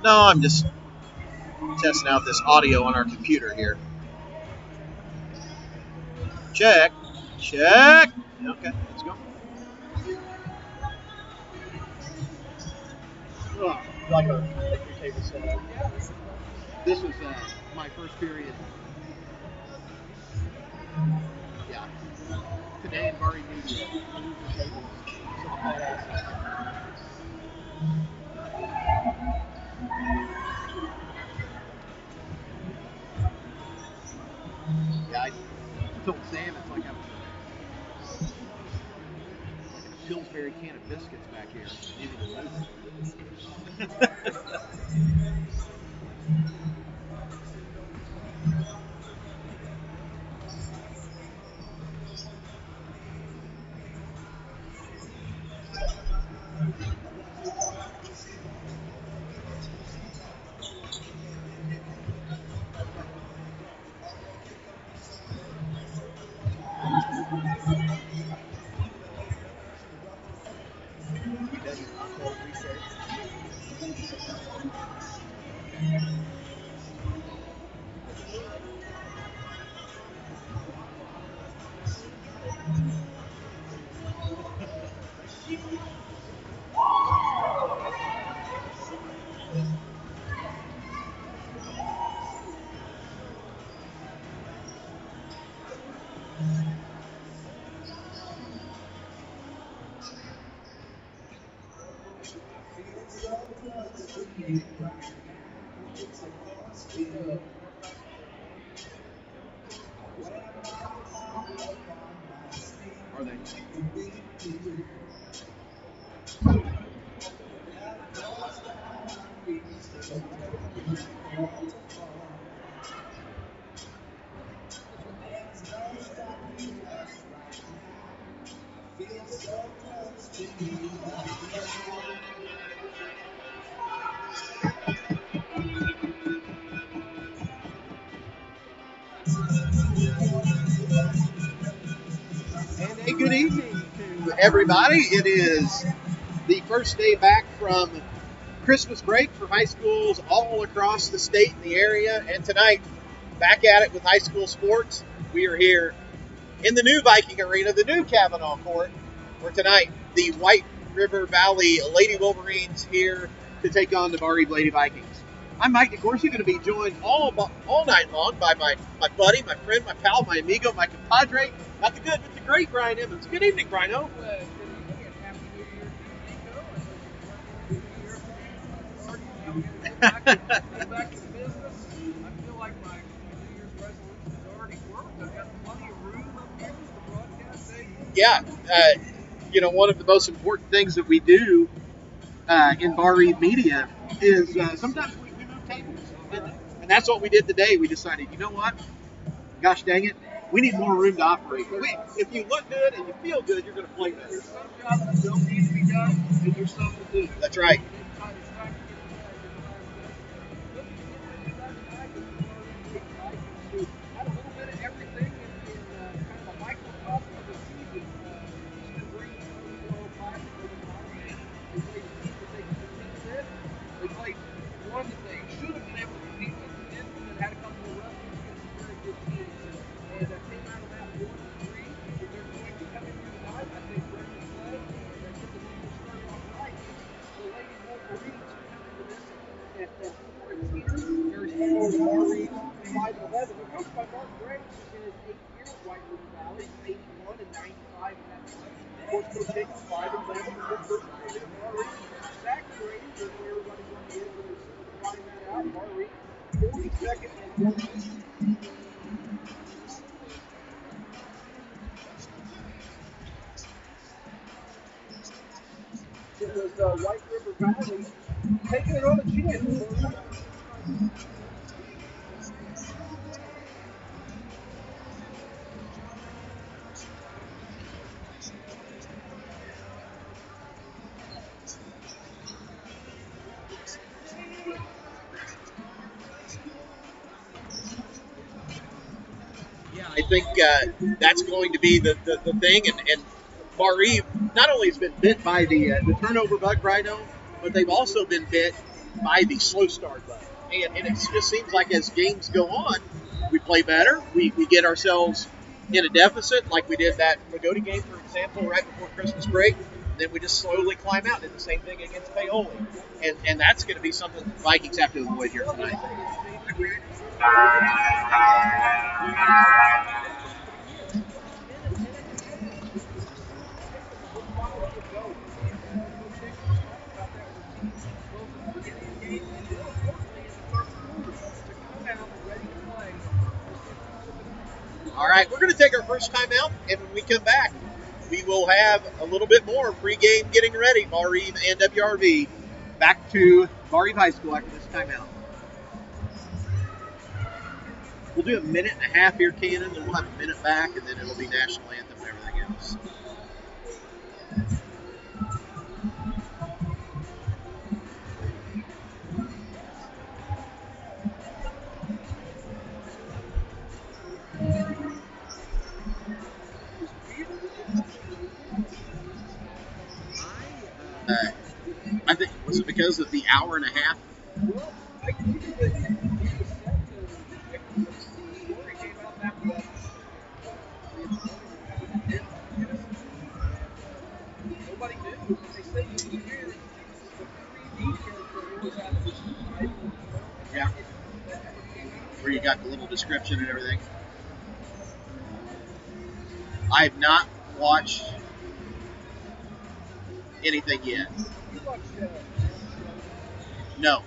No, I'm just testing out this audio on our computer here. Check. Check. Okay, let's go. Oh, like a picnic table setup. This was my first period. Yeah. Today in Barr-Reeve Media. Moved the tables. Some badass. Yeah, I told Sam it's like I'm like a Pillsbury can of biscuits back here. Easy to move. Are they? And a good evening to everybody. It is the first day back from Christmas break for high schools all across the state and the area. And tonight, back at it with high school sports. We are here in the new Viking Arena, the new Kavanaugh Court, where tonight the White River Valley Lady Wolverines here to take on the Barr-Reeve Lady Vikings. I'm Mike DeCourcy, going to be joined all night long by my buddy, my friend, my pal, my amigo, my compadre, not the good, but the great Brian Evans. Good evening, Brian-O. Good evening and Happy New Year to you, Nico. Back to business. I feel like my New Year's resolution has already worked. I've got plenty of room up here with the broadcast table. Yeah, one of the most important things that we do in Barr-Reeve Media is sometimes we move tables. And that's what we did today. We decided, you know what? Gosh dang it, we need more room to operate. If you look good and you feel good, you're going to play better. There's some jobs that don't need to be done, and there's some that do. That's right. Had a little bit of everything in kind of a microcosm of the season. Eastern Green, Classic with the Mountain. They played a team that they could compete with. They played one that they should have been able to compete with and didn't, and had a couple of wrestles against some very good teams. And came out of that 1-3. If they're going to come in here tonight, I think Brendan said that the team will start off right. The Lady Wolverines come into this at 4-10. Very similar to Barr-Reeve 5-11. They're coached by Mark Graves in his 8th year at White River Valley, 81 and 95 in that time. Of course, Coach Higgins 5-11 in his first year at Barr-Reeve. Sack ratings, I know everybody's on the edge of their seat to find that out. Barr-Reeve 42nd and 40th. It was White River Valley taking it on the chin. Yeah, I think that's going to be the thing. And Barr-Reeve not only has been bit by the turnover bug, Rhino, but they've also been bit by the slow start button. And it just seems like as games go on, we play better. We get ourselves in a deficit, like we did that Lagodi game, for example, right before Christmas break. Then we just slowly climb out. Did the same thing against Paoli. And that's going to be something the Vikings have to avoid here tonight. All right, we're going to take our first time out, and when we come back, we will have a little bit more pregame getting ready. Barr-Reeve and WRV back to Barr-Reeve High School after this timeout. We'll do a minute and a half here, Cannon, then we'll have a minute back, and then it'll be national anthem and everything else. I think, was it because of the hour and a half? Well, I think that he was set to the story came out after that. Nobody knew. They said you hear the 3D character always had this title. Yeah. Where you got the little description and everything. I have not watched anything yet. You watched No.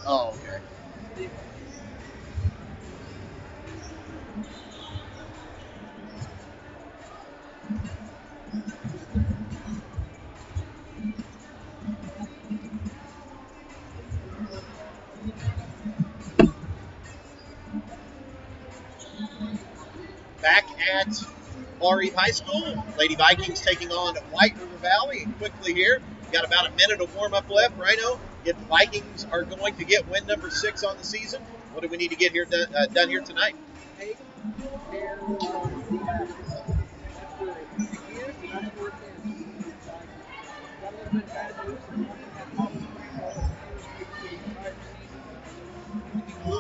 Oh, okay. Back at Barr-Reeve High School, Lady Vikings taking on White River Valley. And quickly here, got about a minute of warm-up left. Rhino, if the Vikings are going to get win number 6 on the season, what do we need to get here done here tonight? take care of the back. That's where it begins and that's where it ends. Got a little bit of bad news. The Vikings had problems playing all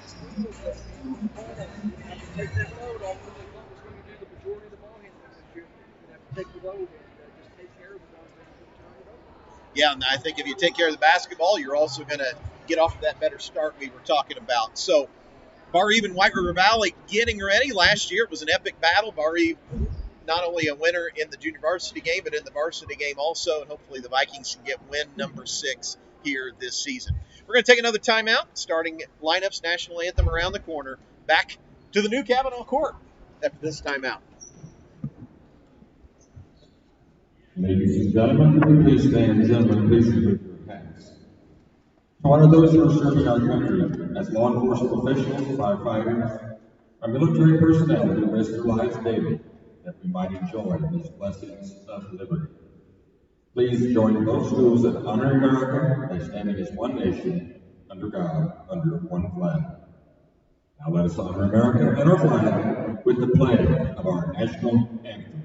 the entire season. Have to take that load off of the one that's going to do the majority of the ball handling this year. You have to take the load and just take care of the darn thing and turn it over. Yeah, and I think if you take care of the basketball, you're also going to get off to that better start we were talking about. So Barr-Reeve and White River Valley getting ready. Last year it was an epic battle. Barr-Reeve not only a winner in the junior varsity game, but in the varsity game also, and hopefully the Vikings can get win number 6 here this season. We're going to take another timeout, starting lineups, national anthem around the corner, back to the new Kavanaugh Court after this timeout. Ladies and gentlemen, please stand. Gentlemen, please remove your hats. To honor those who are serving our country as law enforcement officials, firefighters, our military personnel who risk their lives daily, that we might enjoy these blessings of liberty. Please join both schools in honoring America by standing as one nation, under God, under one flag. Now let us honor America and our flag with the playing of our national anthem.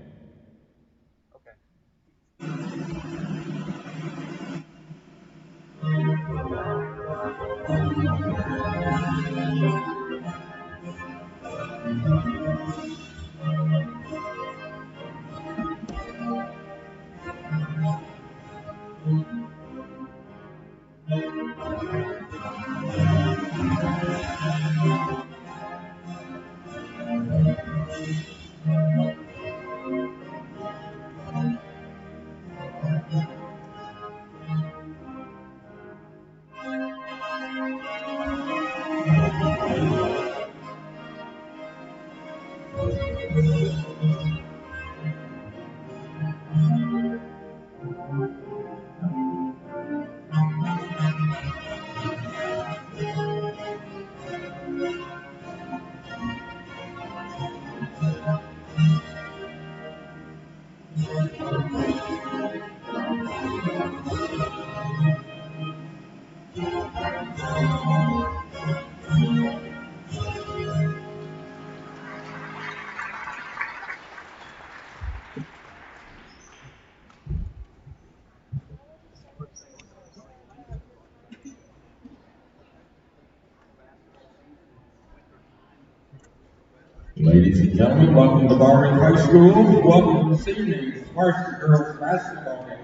Ladies and gentlemen, welcome to Barr-Reeve High School. Welcome to this evening's varsity girls basketball game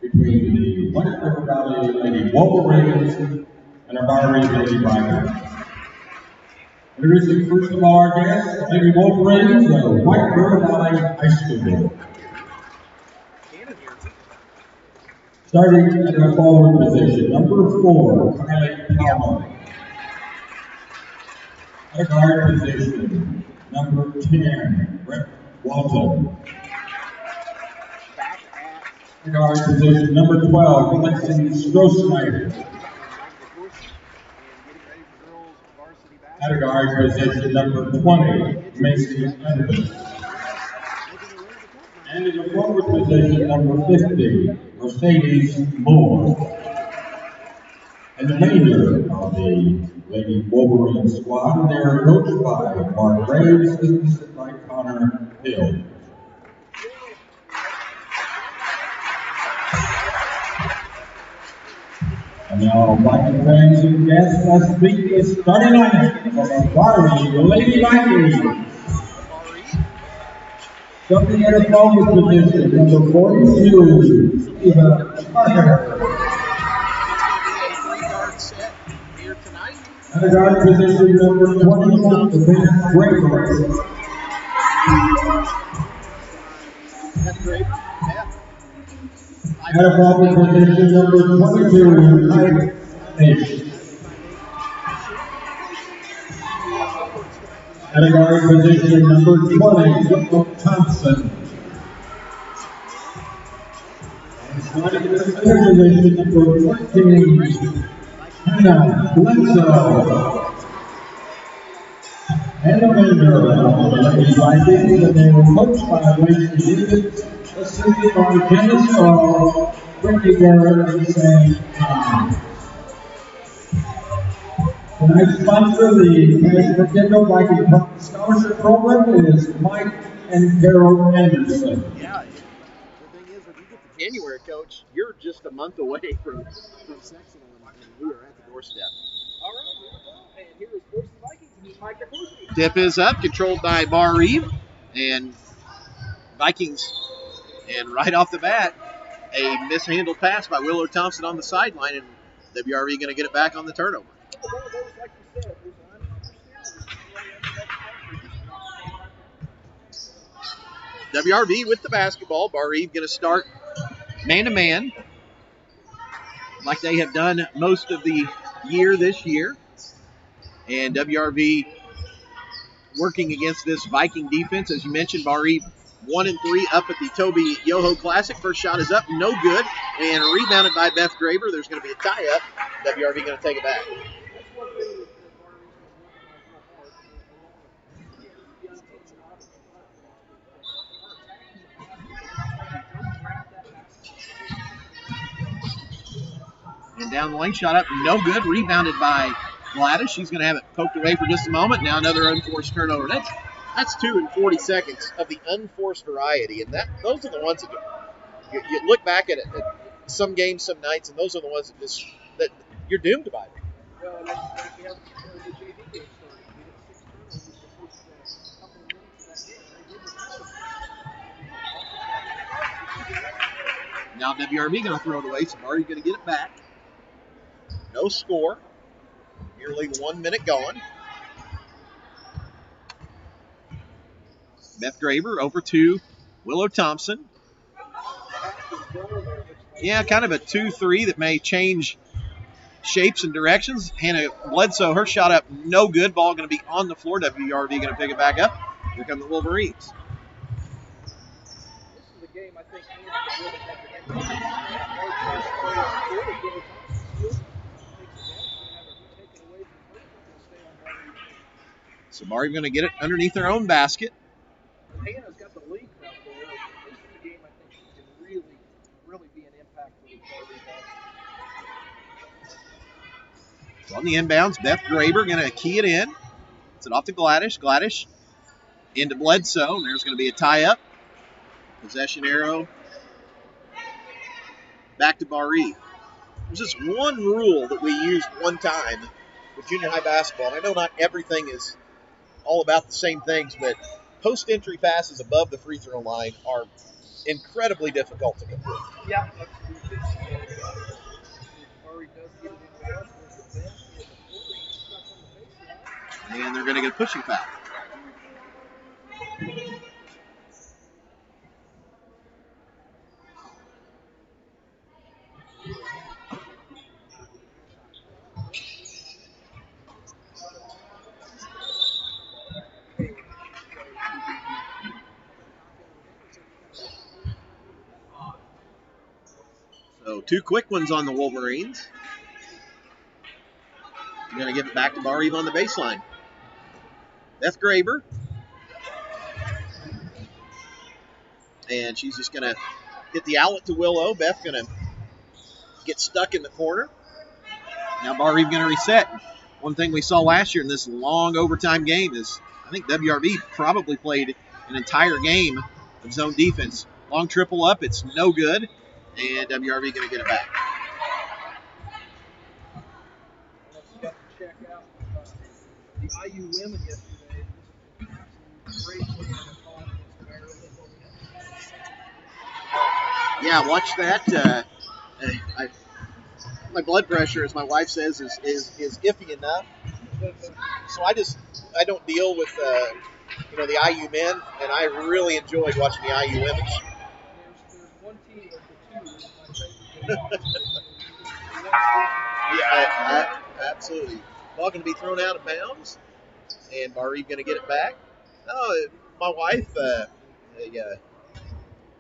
between the White River Valley Lady Wolverines and our Barr-Reeve Lady Vikings. Introducing first of all our guests, Lady Wolverines of White River Valley High School. Starting at our forward position, number 4, Kylie Palmer. At a guard position, number 10, Brett Walton. At guard position, number 12, Lexi Strohsnyder. At a guard position, number 20, Macy Evans. And in the forward position, number 50, Mercedes Moore. And the leader of the Lady Wolverine squad, they are coached by Barr-Reeve, assisted by Connor Hill. And now, Viking fans and guests, let's meet the starting lineup for the Barr-Reeve Lady Vikings. Jumping at a forward position, number 42, Eva Parker. At a guard position, number 21, Beth Graver. At a forward position, number 22, Mike H. At a guard position, number 20, Whitlow Thompson. And sliding to the center position, number 14, Hannah Bledsoe. And a member of the Lady Vikings, and they were coached by Lacey Evans, assisted by Dennis Hall, Pregame at the same time. Tonight's sponsor, the Cash Kendall Viking Scholarship Program, is Mike and Carol Anderson. Yeah, the thing is, if you get to January, Coach, you're just a month away from sectional, and we are at the doorstep. All right, here we go. And here is Force the Vikings, and he's Mike DeCourcy. Tip is up, controlled by Barr-Reeve, and Vikings. And right off the bat, a mishandled pass by Willow Thompson on the sideline, and WRV going to get it back on the turnover. WRV with the basketball. Barr-Reeve going to start man-to-man like they have done most of the year this year. And WRV working against this Viking defense. As you mentioned, Barr-Reeve 1-3 up at the Toby Yoho Classic. First shot is up, no good. And rebounded by Beth Graver. There's going to be a tie-up. WRV going to take it back. And down the lane, shot up, no good. Rebounded by Gladys. She's going to have it poked away for just a moment. Now another unforced turnover. That's 2 in 40 seconds of the unforced variety. And those are the ones that you look back at it, at some games, some nights, and those are the ones that you're doomed by. Well, like we have the JV game started. We had 6 turnovers the first couple of minutes of that game. Now WRV going to throw it away, so Barr-Reeve going to get it back. No score. Nearly 1 minute going. Beth Graver over to Willow Thompson. Yeah, kind of a 2-3 that may change shapes and directions. Hannah Bledsoe, her shot up, no good. Ball going to be on the floor. WRV going to pick it back up. Here come the Wolverines. This is a game I think really So Barr-Reeve going to get it underneath their own basket. Hannah's got the lead out there. This is a game I think she can really be an impact for the So on the inbounds, Beth Graver going to key it in. It's it off to Gladys. Gladys into Bledsoe. And there's going to be a tie-up. Possession arrow. Back to Barr-Reeve. There's just one rule that we used one time with junior high basketball. And I know not everything is all about the same things, but post-entry passes above the free throw line are incredibly difficult to complete. Yeah, absolutely. Barr-Reeve does get it inbounds. There's the bend in the floor. He's stuck on the baseline. And they're going to get a pushing foul. So 2 quick ones on the Wolverines. Going to give it back to Barr-Reeve on the baseline. Beth Graber. And she's just going to hit the outlet to Willow. Beth going to get stuck in the corner. Now Barr-Reeve going to reset. One thing we saw last year in this long overtime game is I think WRV probably played an entire game of zone defense. Long triple up, it's no good, and WRV going to get it back. I got to check out the IU women yesterday. This was an absolute great game of confidence for Maryland. Yeah, watch that. My blood pressure, as my wife says, is iffy enough. So I don't deal with the IU men, and I really enjoyed watching the IU women. There's one team of the two that's my favorite. Yeah, absolutely. Ball going to be thrown out of bounds, and Barr-Reeve going to get it back. Oh, my wife, a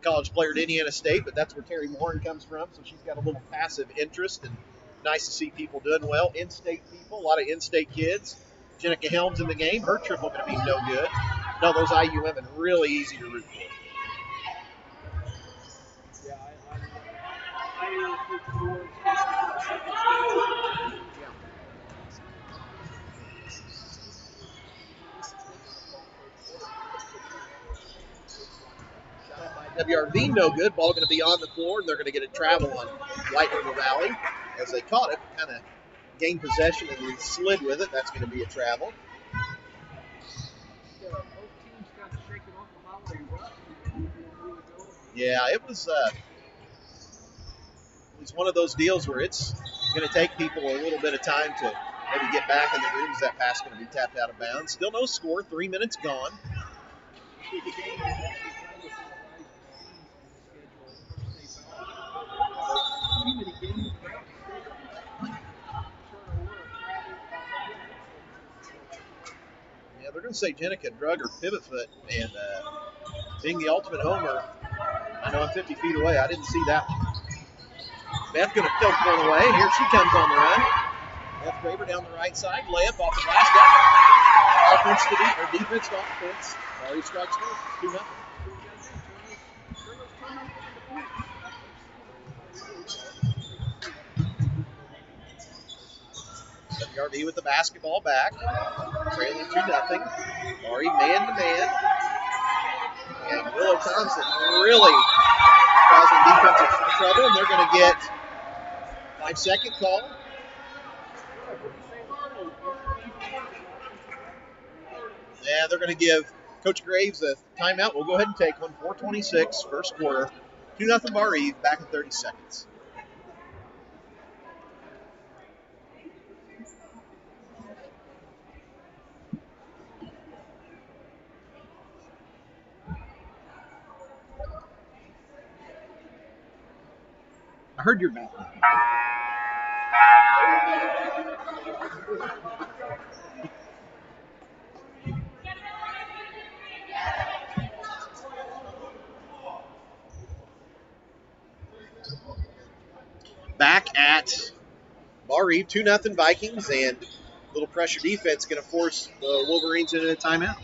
college player at Indiana State, but that's where Terry Morin comes from, so she's got a little passive interest, and nice to see people doing well. In-state people, a lot of in-state kids. Jenica Helms in the game. Her triple going to be no good. No, those IU women really easy to root for. Yeah, I root for WRV no good. Ball going to be on the floor, and they're going to get a travel on White River Valley. As they caught it, kind of gained possession and then slid with it. That's going to be a travel. both teams kind of shaking off the holiday rut. Yeah, it was one of those deals where it's going to take people a little bit of time to maybe get back in the groove as that pass is going to be tapped out of bounds. Still no score. 3 minutes gone. Yeah, they're going to say Jenica drug her pivot foot, and being the ultimate homer, I know I'm 50 feet away. I didn't see that one. Beth going to poke one away, and here she comes on the run. Beth Graber down the right side, layup off the glass. Offense to defense to offense. Barr-Reeve strikes first. 2-0. WRV with the basketball back. Trailing 2-0. Barr-Reeve man-to-man. And Willow Thompson really causing defensive trouble, and they're going to get 5-second call. Yeah, they're going to give Coach Graves a timeout. We'll go ahead and take one. 4:26, first quarter. 2-0 Barr-Reeve, back in 30 seconds. I heard your back. Back at Barr-Reeve, 2-0 Vikings, and a little pressure defense going to force the Wolverines into a timeout.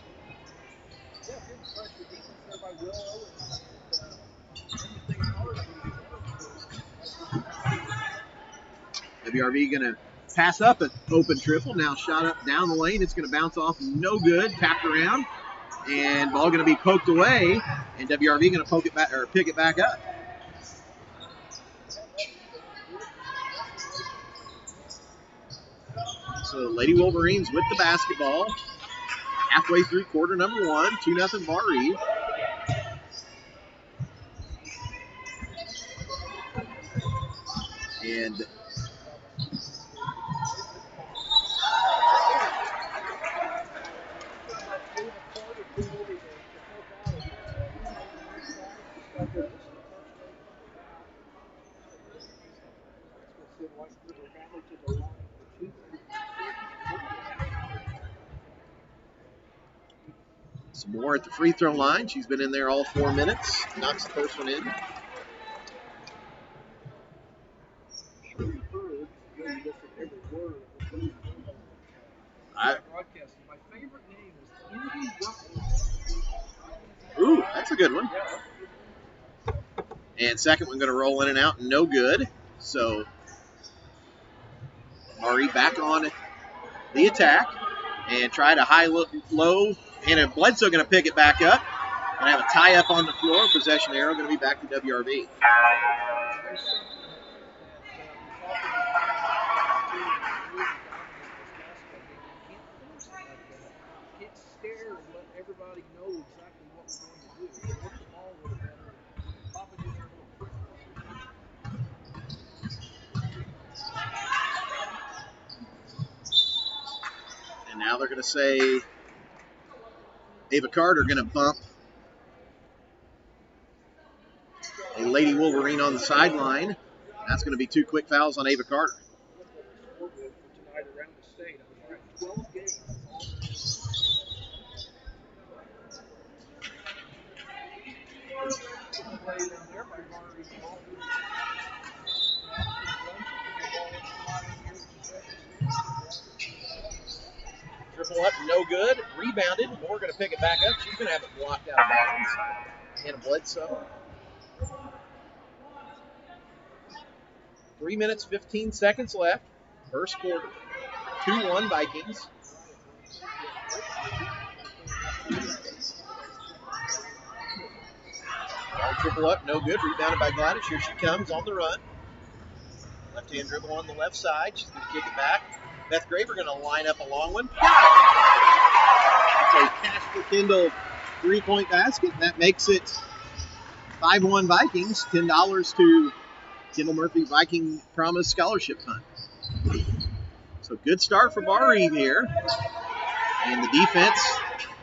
WRV going to pass up an open triple. Now shot up down the lane. It's going to bounce off. No good. Tapped around. And ball going to be poked away. And WRV going to poke it back or pick it back up. So Lady Wolverines with the basketball halfway through quarter number 1, 2-0 Barr-Reeve. And some more at the free throw line. She's been in there all 4 minutes. Knocks the first one in. My favorite name is Ooh, that's a good one. And second one going to roll in and out, no good. So Murray back on the attack and try to high low. And Bledsoe going to pick it back up. Going to have a tie up on the floor. Possession arrow going to be back to WRV. Everybody know exactly what we're going to do. Look the ball a little better and pop it in there a little quicker. And now they're going to say Ava Carter going to bump a Lady Wolverine on the sideline. That's going to be 2 quick fouls on Ava Carter. Tonight around the state, 12 games. Triple up, no good. Rebounded. Moore going to pick it back up. She's going to have it blocked out of bounds. Hannah Bledsoe. 3 minutes, 15 seconds left. First quarter. 2-1 Vikings. Triple up, no good. Rebounded by Gladys. Here she comes on the run. Left-hand dribble on the left side. She's going to kick it back. Beth Graver going to line up a long one. That's a Casper Kendall 3-point basket. That makes it 5-1 Vikings. $10 to Kendall Murphy Viking Promise Scholarship Fund. So good start for Barr-Reeve here. And the defense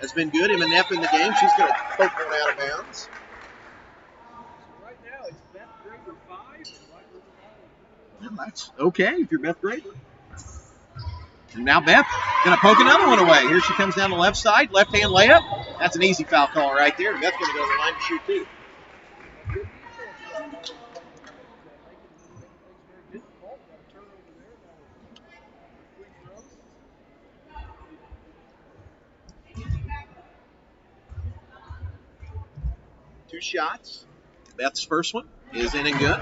has been good. Emma Neff in the game. She's going to poke one out of bounds. Right now it's Beth Graver 5 and White River Valley. Well, that's okay if you're Beth Graver. And now Beth going to poke another one away. Here she comes down the left side. Left-hand layup. That's an easy foul call right there. Beth's going to go to the line to shoot 2. Two shots. Beth's first one is in and good.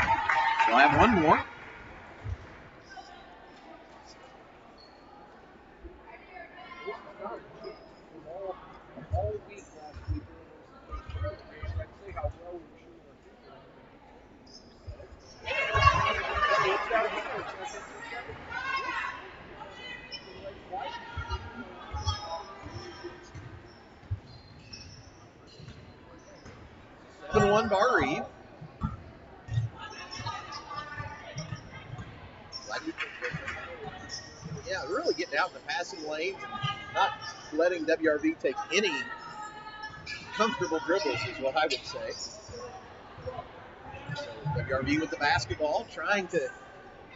She'll have one more. All week last week, I'd say how well we were shooting our free throws. 7-1 Barr-Reeve. Yeah, really getting out in the passing lanes and not letting WRV take any comfortable dribbles is what I would say. So WRV with the basketball, trying to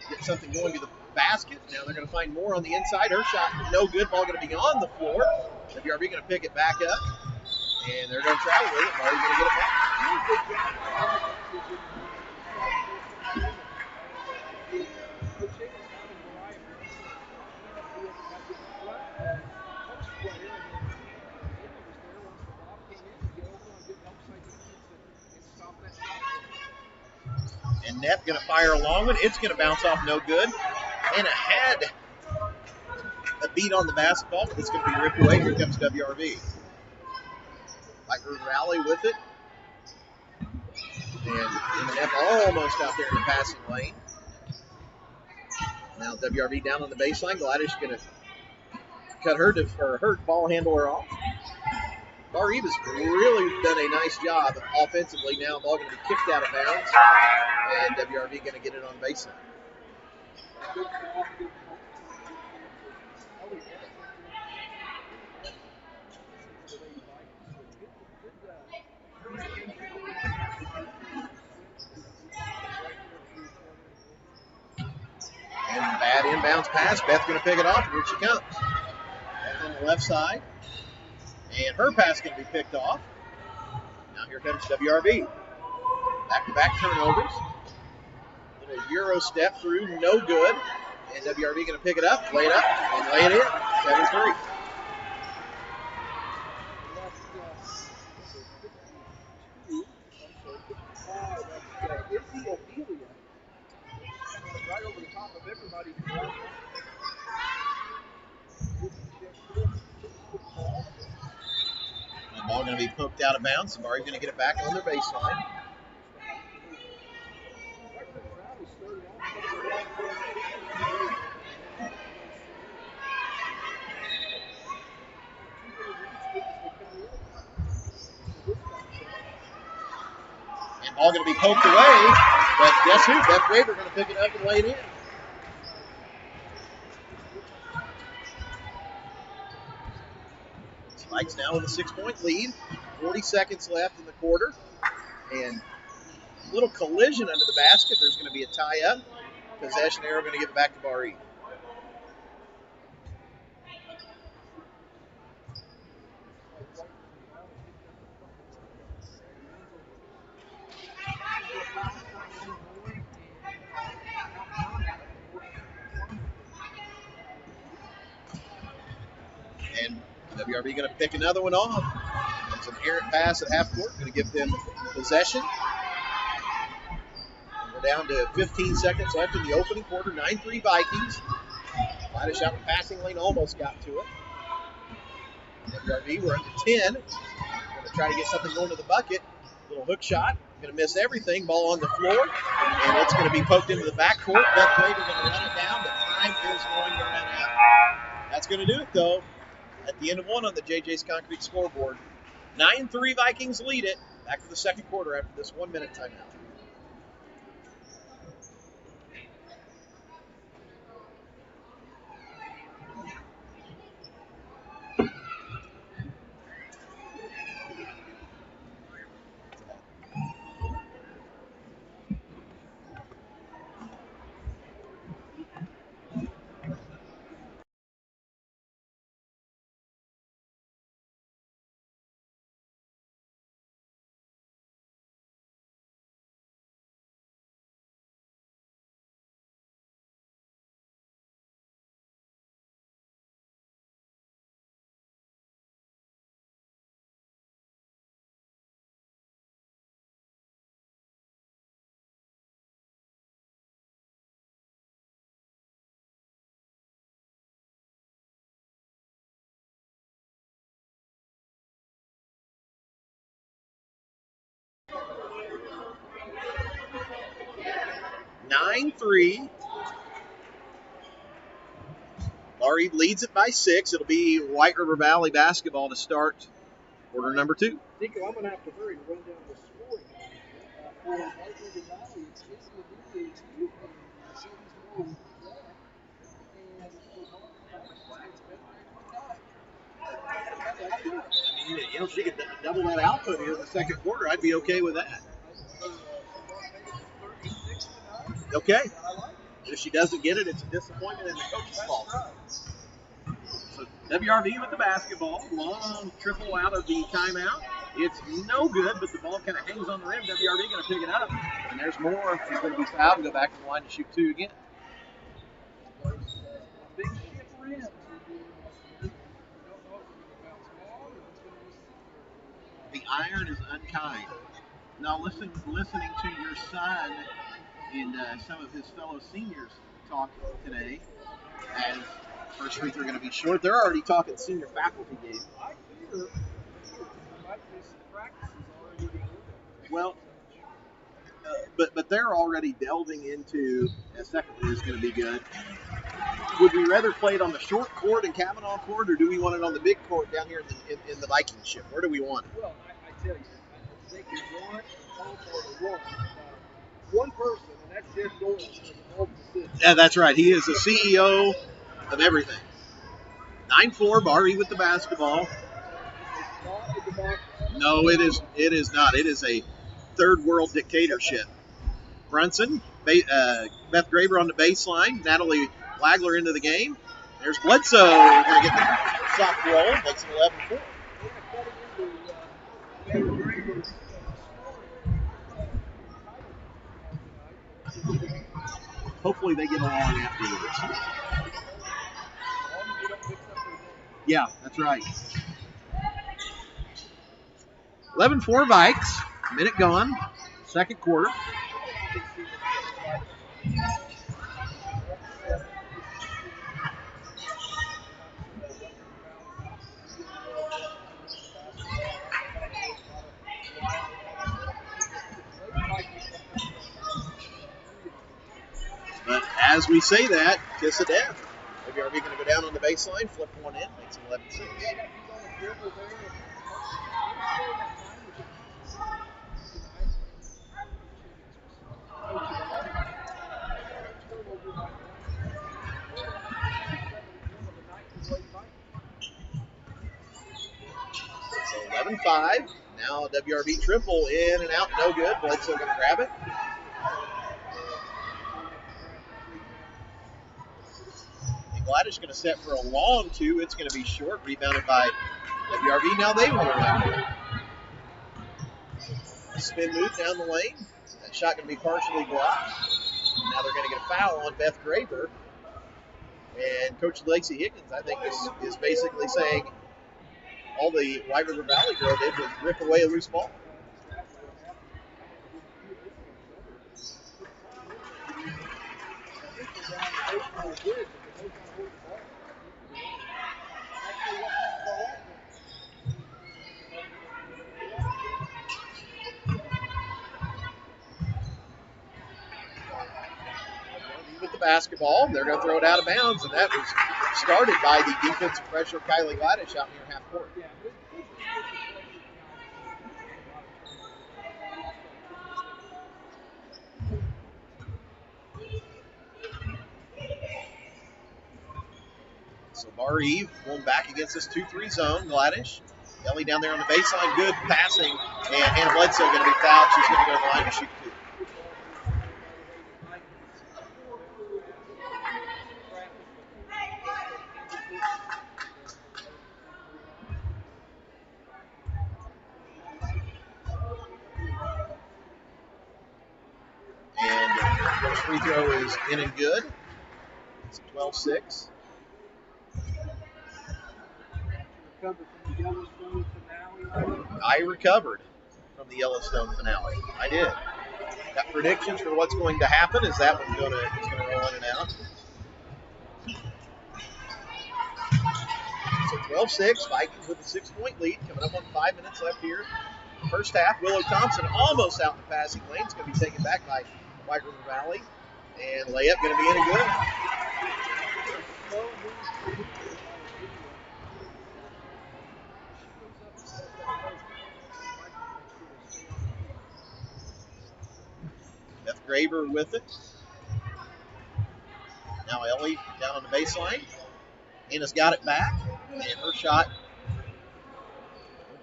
get something going to the basket. Now they're going to find more on the inside. Her shot, no good. Ball going to be on the floor. WRV going to pick it back up. And they're going to travel with it. Barry's going to get it back. And Neff going to fire a long one. It's going to bounce off, no good. And it had a beat on the basketball, but it's going to be ripped away. Here comes WRV. White River Valley with it. And Neff almost out there in the passing lane. Now WRV down on the baseline. Gladys going to cut her ball handler off. Barr-Reeve has really done a nice job offensively. Now the ball going to be kicked out of bounds, and WRV going to get it on baseline. And bad inbounds pass. Beth going to pick it off. Here she comes. Beth on the left side. And her pass going to be picked off. Now here comes WRV. Back-to-back turnovers. Little Euro step through, no good. And WRV going to pick it up, lay it up, and lay it in. 7-3. Right over the top of everybody. The ball going to be poked out of bounds. Barr-Reeve going to get it back on their baseline. And ball going to be poked away. But guess who? Beth Raver going to pick it up and lay it in. Spikes now with a 6-point lead. 40 seconds left in the quarter. And a little collision under the basket. There's going to be a tie-up. Possession arrow going to give it back to Barr-Reeve. And WRV going to pick another one off. It's an errant pass at half court. Going to give them possession. And we're down to 15 seconds left in the opening quarter. 9-3 Vikings. Might have shot the passing lane, almost got to it. WRV, we're under 10. Going to try to get something going to the bucket. Little hook shot. Going to miss everything. Ball on the floor. And it's going to be poked into the backcourt. Beth Raver going to run it down, but time is going to run out. That's going to do it, though. At the end of one on the JJ's Concrete scoreboard. 9-3 Vikings lead it. Back to the second quarter after this 1-minute timeout. Barr-Reeve leads it by 6. It'll be White River Valley basketball to start quarter number 2. Nico, I'm going to have to hurry to run down the scoring. For White River Valley, it's Casey Adelia, and If she could double that output here in the second quarter, I'd be okay with that. Okay. If she doesn't get it, it's a disappointment and the coach's fault. So WRV with the basketball. Long triple out of the timeout. It's no good, but the ball kind of hangs on the rim. WRV going to pick it up. And there's more. She's going to be fouled and go back to the line to shoot 2 again. big ship rims. The iron is unkind. Now listening to your son and some of his fellow seniors talk today, as first free throw going to be short. They're already talking senior faculty game. I hear might be some practices already. Well, But they're already delving into a second one is going to be good. Would we rather play it on the short court in Kavanaugh Court, or do we want it on the big court down here in the Viking ship? Where do we want it? Well, I tell you, they can want or want one person, and that's Jeff Doyle, as an ultimate system. Yeah, that's right. He is the CEO of everything. 9-4, Barr-Reeve with the basketball. It's not a democracy. No, it is. It is not. It is a third world dictatorship. Brunson, Beth Graber on the baseline. Natalie Wagler into the game. There's Bledsoe. We're going to get the soft roll. Makes it 11-4. Hopefully they get along afterwards. Yeah, that's right. 11-4 Vikes. Minute gone. Second quarter. But as we say that, kiss of death. WRV going to go down on the baseline, flip one in, makes it 11-6. So 11-5. Now WRV triple in and out, no good. Bledsoe going to grab it. Gladys going to set for a long two. It's going to be short, rebounded by WRV. Now they want to run. Spin move down the lane. That shot going to be partially blocked. Now they're going to get a foul on Beth Graber. And Coach Lacey Higgins, I think, is basically saying all the White River Valley girl did was rip away a loose ball. With the basketball, they're going to throw it out of bounds, and that was started by the defensive pressure of Kylie Gladys out near half court. So Barr-Reeve going back against this 2-3 zone. Gladys, Ellie down there on the baseline, good passing, and Hannah Bledsoe going to be fouled. She's going to go to the line to shoot two. And the first free throw is in and good. It's 12-6. I recovered from the Yellowstone finale. I did. Got predictions for what's going to happen. Is that one's going to roll in and out? So 12-6, Vikings with a 6-point lead. Coming up on 5 minutes left here. First half, Willow Thompson almost out in the passing lane. It's going to be taken back by White River Valley. And layup going to be in and good. Beth Graber with it. Now Ellie down on the baseline. Anna's got it back. And her shot.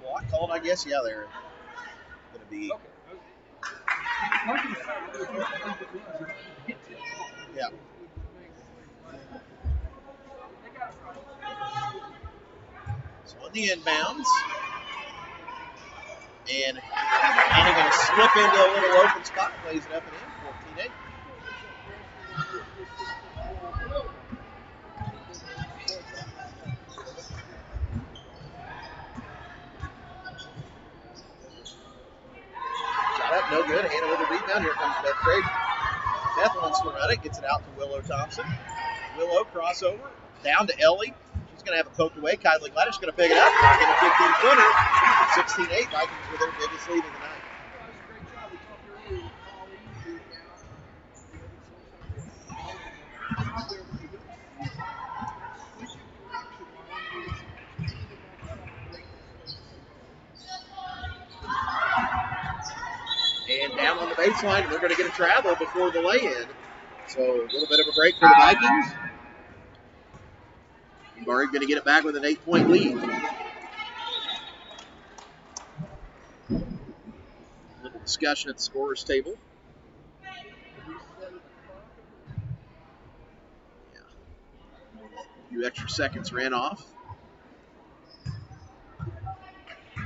Block called, I guess. Yeah, they're going to be. Yeah. So on the inbounds. And Anna going to slip into a little open spot, plays it up and in, 14-8. Shot up, no good. Hannah with a rebound. Here comes Beth Graber. Beth wants to run it, gets it out to Willow Thompson. Willow crossover, down to Ellie. She's going to have it poked away. Kylie Gladys is going to pick it up. Get a 15-footer. 16-8. Vikings with their biggest lead of the night. baseline, and they're going to get a travel before the lay-in. So a little bit of a break for the Vikings. Barr-Reeve going to get it back with an 8-point lead. A little discussion at the scorer's table. Yeah. A few extra seconds ran off.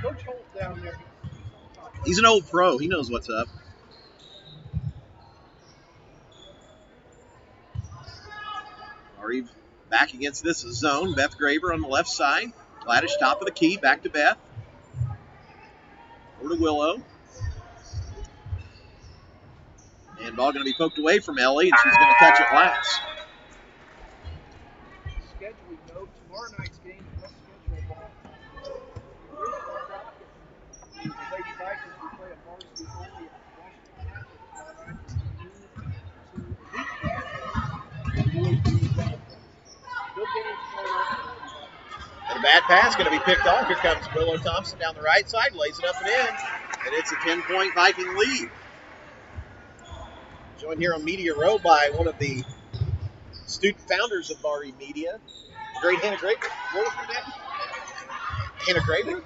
Coach Holt down there. He's an old pro. He knows what's up. Barr-Reeve back against this zone. Beth Graber on the left side. Gladish top of the key. Back to Beth. Over to Willow. And ball going to be poked away from Ellie, and she's going to catch it last. Scheduling note, tomorrow night's game must schedule ball. The Lady Vikings will play a varsity only at Washington Catholic tomorrow night from noon to 8 p.m. No games tomorrow night. And a bad pass going to be picked off. Here comes Willow Thompson down the right side, lays it up and in, and it's a 10-point Viking lead. Joined here on Media Row by one of the student founders of Barr-Reeve Media, the great Hannah Graber. What was her name? Hannah Graber?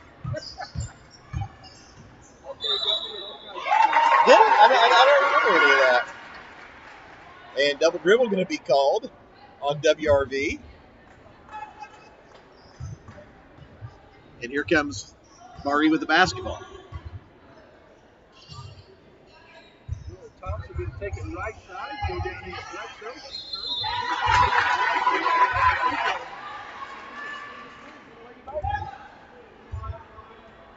Did it? I don't remember any of that. And double dribble going to be called on WRV. And here comes Barr-Reeve with the basketball. Thompson going to take it right side, go down his left shoulder.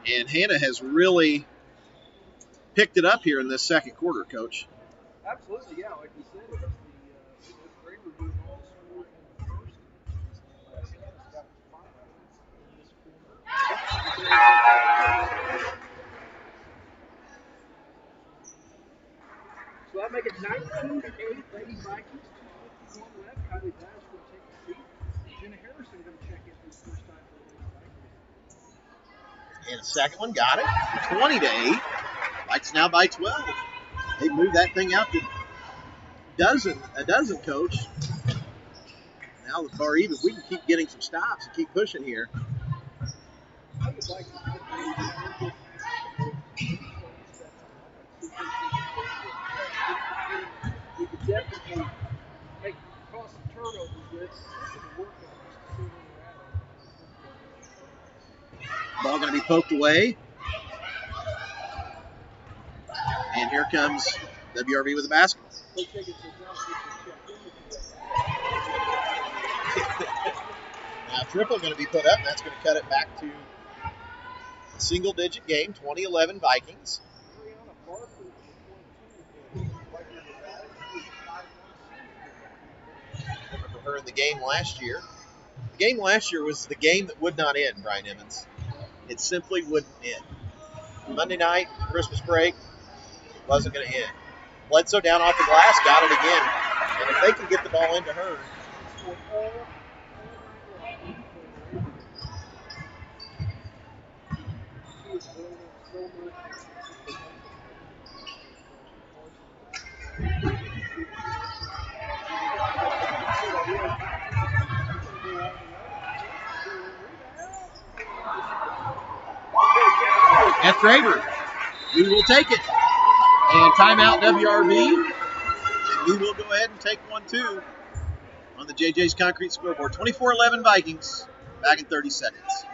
And Hannah has really picked it up here in this second quarter, Coach. Absolutely, yeah. Like we said, it was the Graber doing all the scoring in the first. Hannah's got 5 in this quarter. So that'll make it 19-8, Lady Vikings, 2:51 left. Kylie Dash will take a seat. Jenna Harrison going to check in for the first time for the Lady Vikings. And a second one, got it. 20-8. Vikes now by 12. They moved that thing out to a dozen, Coach. Now with Barr-Reeve, if we can keep getting some stops and keep pushing here. I would like to we could definitely cause some turnovers with and work on just to see where we're at. Ball going to be poked away. And here comes WRV with the basketball. Now triple going to be put up, and that's going to cut it back to a single-digit game, 2011 Vikings. I remember her in the game last year. The game last year was the game that would not end, Brian Emmons. It simply wouldn't end. Monday night, Christmas break, wasn't going to end. Bledsoe down off the glass, got it again. And if they can get the ball into her. Beth Graber, we will take it. And timeout WRV. And we will go ahead and take one too on the JJ's Concrete scoreboard. 24-11 Vikings. Back in 30 seconds.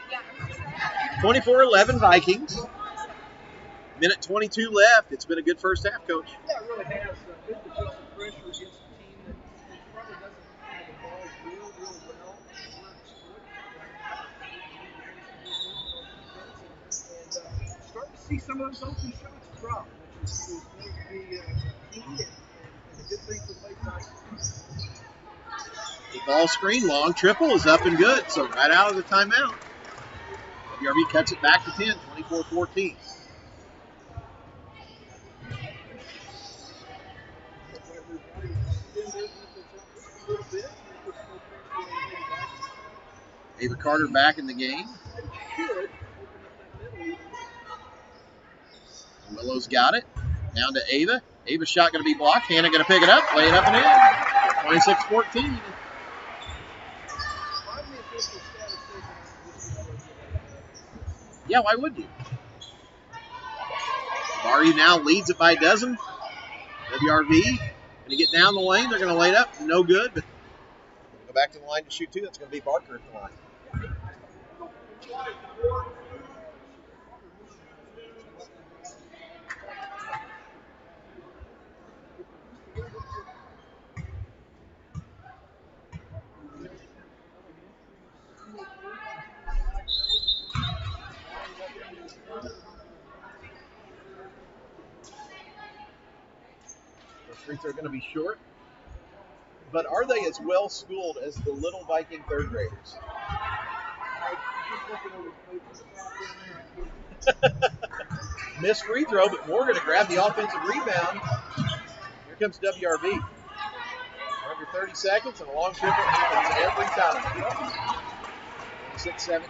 Yeah. 24-11 Vikings. Minute 22 left. It's been a good first half, Coach. Yeah, it really has. Good defensive pressure against a team that probably doesn't handle the ball real well. We're exploiting that right now. And starting to see some of those open shots drop, which is going to be key and a good thing for the Lakeside. The ball screen, long triple is up and good. So right out of the timeout, WRV cuts it back to 10, 24-14. Ava Carter back in the game. Willow's got it. Down to Ava. Ava's shot going to be blocked. Hannah going to pick it up, lay it up and in. 26-14. Yeah, why would you? Barr-Reeve now leads it by a dozen. WRV going to get down the lane. They're going to lay it up. No good, but go back to the line to shoot two. That's going to be Barker at the line. Those free throws are going to be short. But are they as well schooled as the little Viking third graders? Missed free throw, but Morgan to grab the offensive rebound. Here comes WRV. Under 30 seconds and a long triple happens every time. 26-17.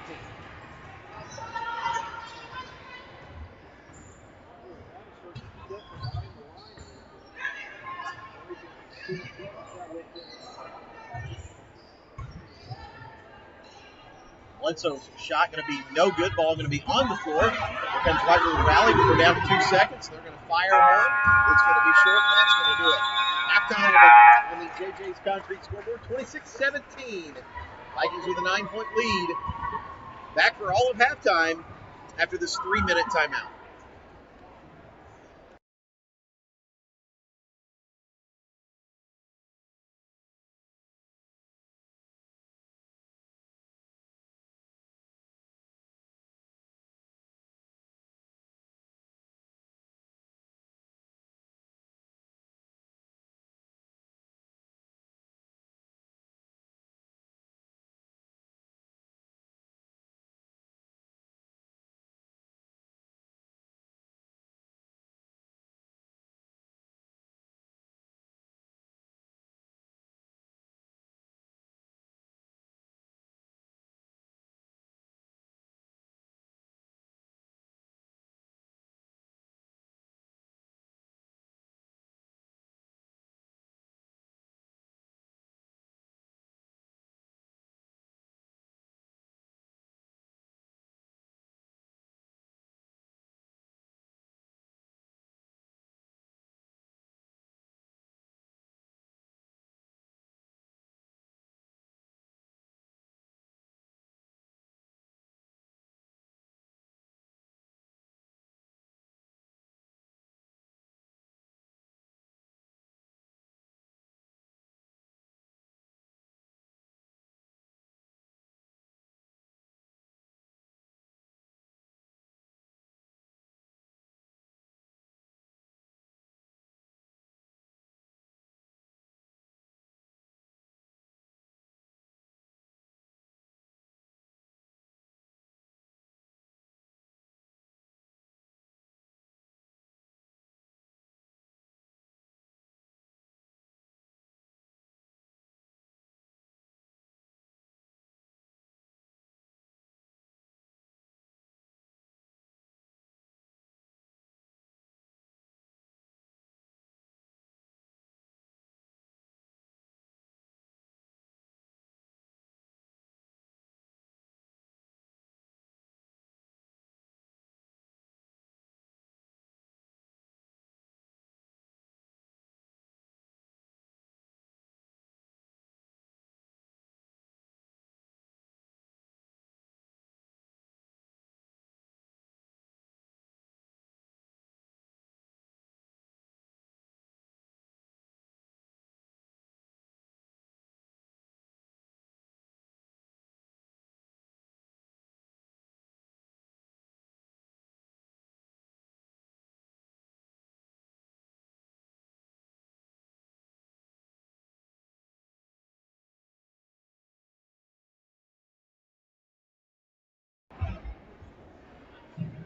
Bledsoe's shot going to be no good. Ball going to be on the floor. Here comes White River Valley, but we're down to 2 seconds. They're going to fire one. It's going to be short, and that's going to do it. Halftime on the JJ's Concrete scoreboard, 26-17. Vikings with a 9-point lead. Back for all of halftime after this 3-minute timeout.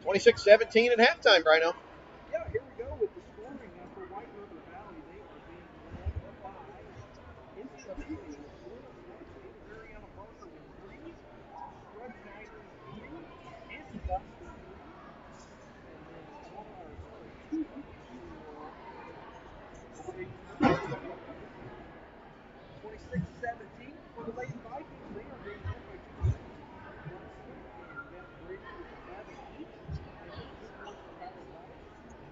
26-17 at halftime, Brino. Yeah, here we go with the scoring for White River Valley. They are being led by NCW with 1 of 1. Ariana Barker with 3. Fred Snyder with 3. Andy Butts with 3. And then 2 of 4 for the Lady Vikings. 26-17 for the Lady Vikings. They are being led by 2 points for Connor Brunson and Beth Brady with 11 each. And then 2 points for Kyler Welch,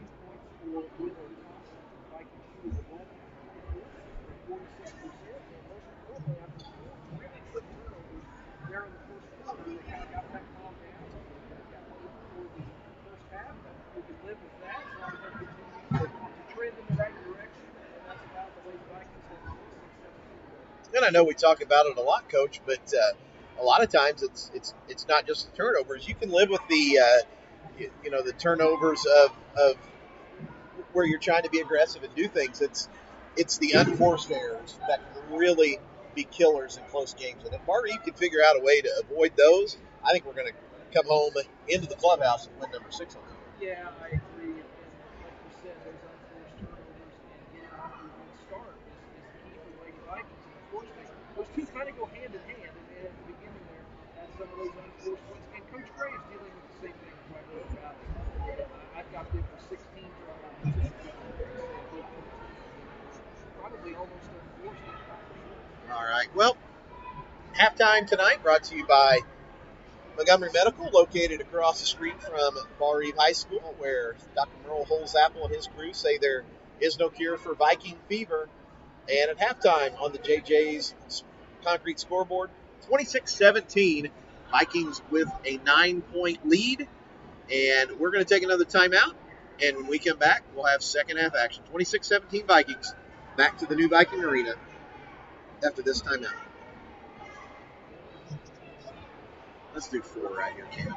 2 points for Wheeler Thompson. Vikings shooting 11 of 24 for 46%. And most importantly, after 4 really quick turnovers there in the first quarter, they kind of got that calmed down. Got 8 for the first half. We can live with that as long as they continue to trend in the right direction. And that's about the Lady Vikings have 26-17. And I know we talk about it a lot, Coach, but a lot of times it's not just the turnovers. You can live with the the turnovers of where you're trying to be aggressive and do things. It's the unforced errors that can really be killers in close games. And if Barr-Reeve can figure out a way to avoid those, I think we're going to come home into the clubhouse and win number 6 on the year. Yeah, I agree. And like you said, those unforced turnovers and getting off to a good start is key for the Lady Vikings. And of course, those two kind of go hand in hand. And at the beginning there, some of those unforced ones. And Coach Graves dealing with the same thing at White River Valley. I've got them for 16 turnovers, and like you say, a good 13 of them were probably almost unforced, if not for sure. All right. Well, halftime tonight brought to you by Montgomery Medical, located across the street from Barr-Reeve High School, where Dr. Merle Holzapple and his crew say there is no cure for Viking fever. And at halftime on the JJ's concrete scoreboard, 26-17, Vikings with a 9-point lead. And we're going to take another timeout. And when we come back, we'll have second half action. 26-17 Vikings back to the new Viking Arena after this timeout. Let's do 4 right here, Cam.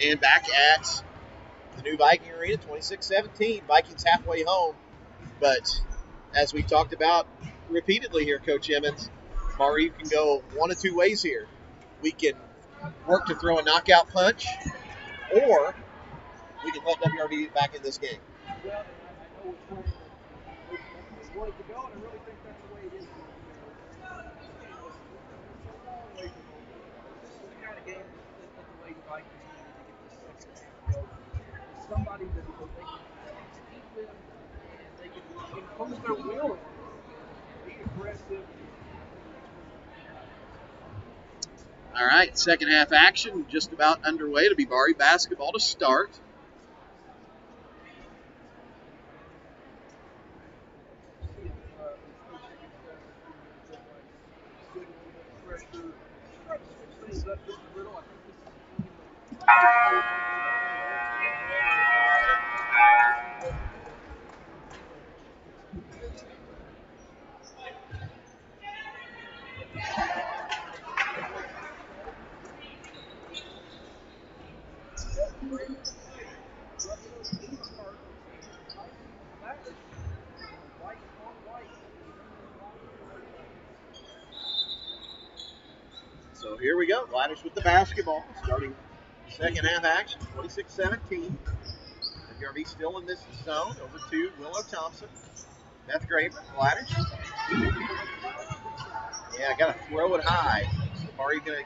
And back at the new Viking Arena, 26-17. Vikings halfway home. But as we talked about repeatedly here, Coach Emmons, Barr-Reeve can go one of two ways here. We can work to throw a knockout punch, or we can let WRV back in this game. Well, I know which way they want it to go, and I really think that's the way it is going to go. It's a long way from over. This is the kind of game that the Lady Vikings needed to get this second half going. It's somebody that they can compete with, and they can impose their will on a little bit and be aggressive. And I think that's where we're going to have. All right, second half action just about underway. It'll be Barr-Reeve basketball to start. So here we go. Gladish with the basketball, starting second half action, 26-17. WRV still in this zone. Over to Willow Thompson. Beth Graver, Gladish. Yeah, got to throw it high. So Barr-Reeve going to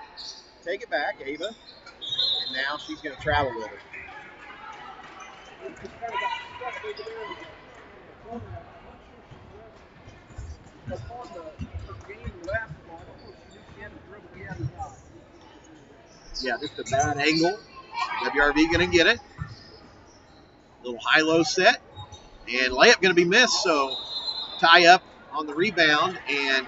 take it back, Ava. And now she's going to travel with it. Yeah, just a bad angle. WRV going to get it. Little high-low set. And layup going to be missed, so tie up on the rebound, and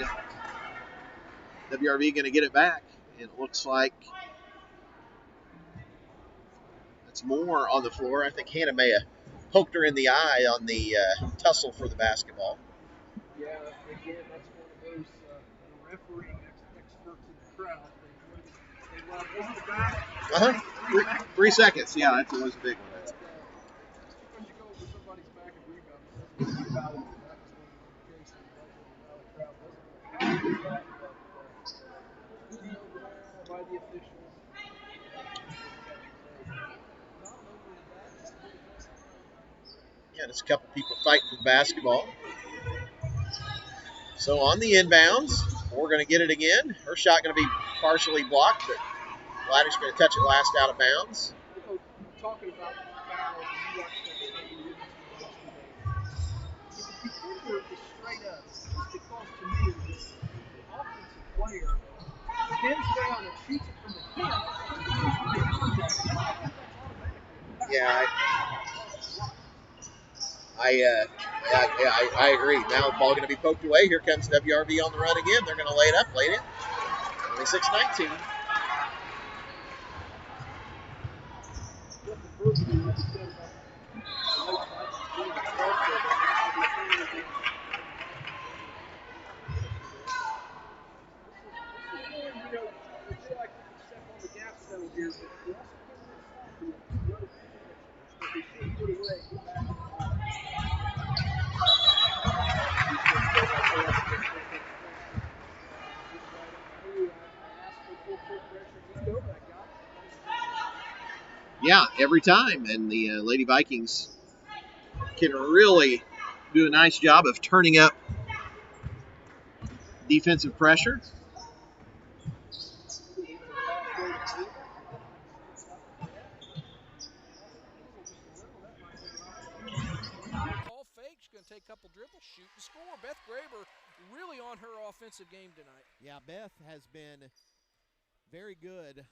WRV going to get it back. And it looks like it's more on the floor. I think Hannah may have poked her in the eye on the tussle for the basketball. Yeah, again, that's one of those refereeing experts in the crowd. They love over the back. 3 seconds. Yeah, that's always a big one. Just because you go over somebody's back and rebound, it doesn't mean you foul them. That was one of the cases that the crowd doesn't want to do that, but being over there by the officials, yeah, just a couple people fighting for the basketball. So on the inbounds, we're going to get it again. Her shot going to be partially blocked, but Gladish going to touch it last out of bounds. Talking about fouls, you watch the women's basketball. If the defender is straight up, just because to me the offensive player bends down and shoots it from the hip, yeah, I agree. Now the ball going to be poked away. Here comes WRV on the run again. They're going to lay it up, laid it. 26-19. Yeah, every time. And the Lady Vikings can really do a nice job of turning up defensive pressure. Ball fake, she's going to take a couple dribbles, shoot and score. Beth Graver really on her offensive game tonight. Yeah, Beth has been very good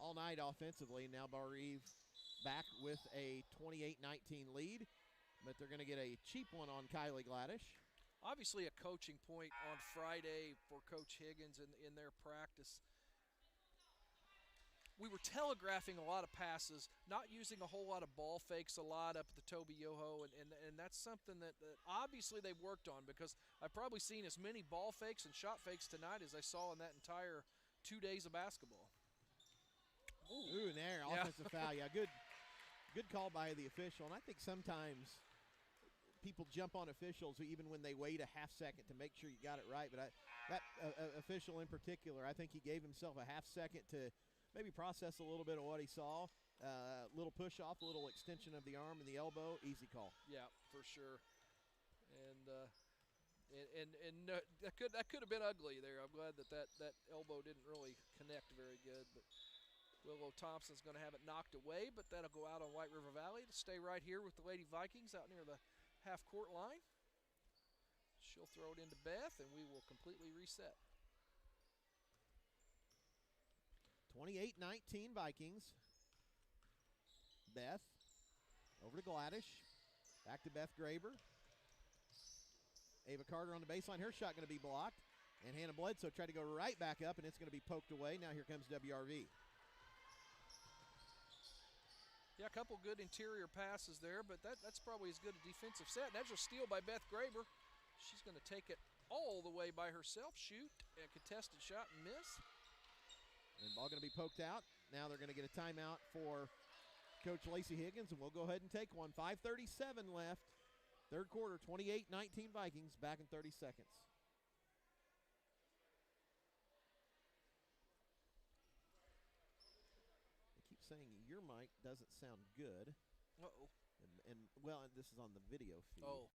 all night offensively. Now Barr-Reeve back with a 28-19 lead, but they're going to get a cheap one on Kylie Gladish. Obviously a coaching point on Friday for Coach Higgins in their practice. We were telegraphing a lot of passes, not using a whole lot of ball fakes a lot up at the Toby Yoho, and that's something that obviously they've worked on, because I've probably seen as many ball fakes and shot fakes tonight as I saw in that entire 2 days of basketball. Ooh, there. Yeah, offensive foul. Yeah, good call by the official. And I think sometimes people jump on officials even when they wait a half second to make sure you got it right. But that official in particular, I think he gave himself a half second to maybe process a little bit of what he saw. Little push off, a little extension of the arm and the elbow. Easy call. Yeah, for sure. And that could have been ugly there. I'm glad that elbow didn't really connect very good. But Willow Thompson's going to have it knocked away, but that'll go out on White River Valley to stay right here with the Lady Vikings out near the half-court line. She'll throw it into Beth, and we will completely reset. 28-19 Vikings. Beth over to Gladish. Back to Beth Graber. Ava Carter on the baseline. Her shot going to be blocked. And Hannah Bledsoe tried to go right back up, and it's going to be poked away. Now here comes WRV. Yeah, a couple good interior passes there, but that's probably as good a defensive set. And that's a steal by Beth Graber. She's going to take it all the way by herself, shoot, a contested shot and miss. And ball going to be poked out. Now they're going to get a timeout for Coach Lacey Higgins, and we'll go ahead and take one. 5:37 left. Third quarter, 28-19 Vikings, back in 30 seconds. They keep saying your mic doesn't sound good. Uh-oh. And well, this is on the video feed. Oh.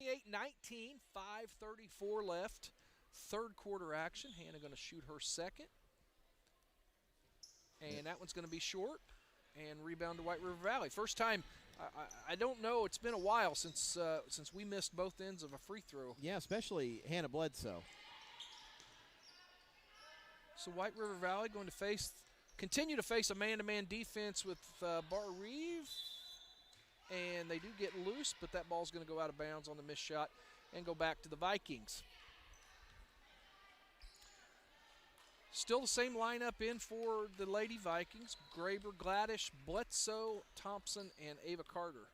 $28-19, 5:34 left. Third quarter action. Hannah going to shoot her second. And that one's going to be short. And rebound to White River Valley. First time, I don't know, it's been a while since we missed both ends of a free throw. Yeah, especially Hannah Bledsoe. So White River Valley going to continue to face a man-to-man defense with Barr-Reeve. And they do get loose, but that ball's going to go out of bounds on the missed shot and go back to the Vikings. Still the same lineup in for the Lady Vikings. Graber, Gladish, Bledsoe, Thompson, and Ava Carter.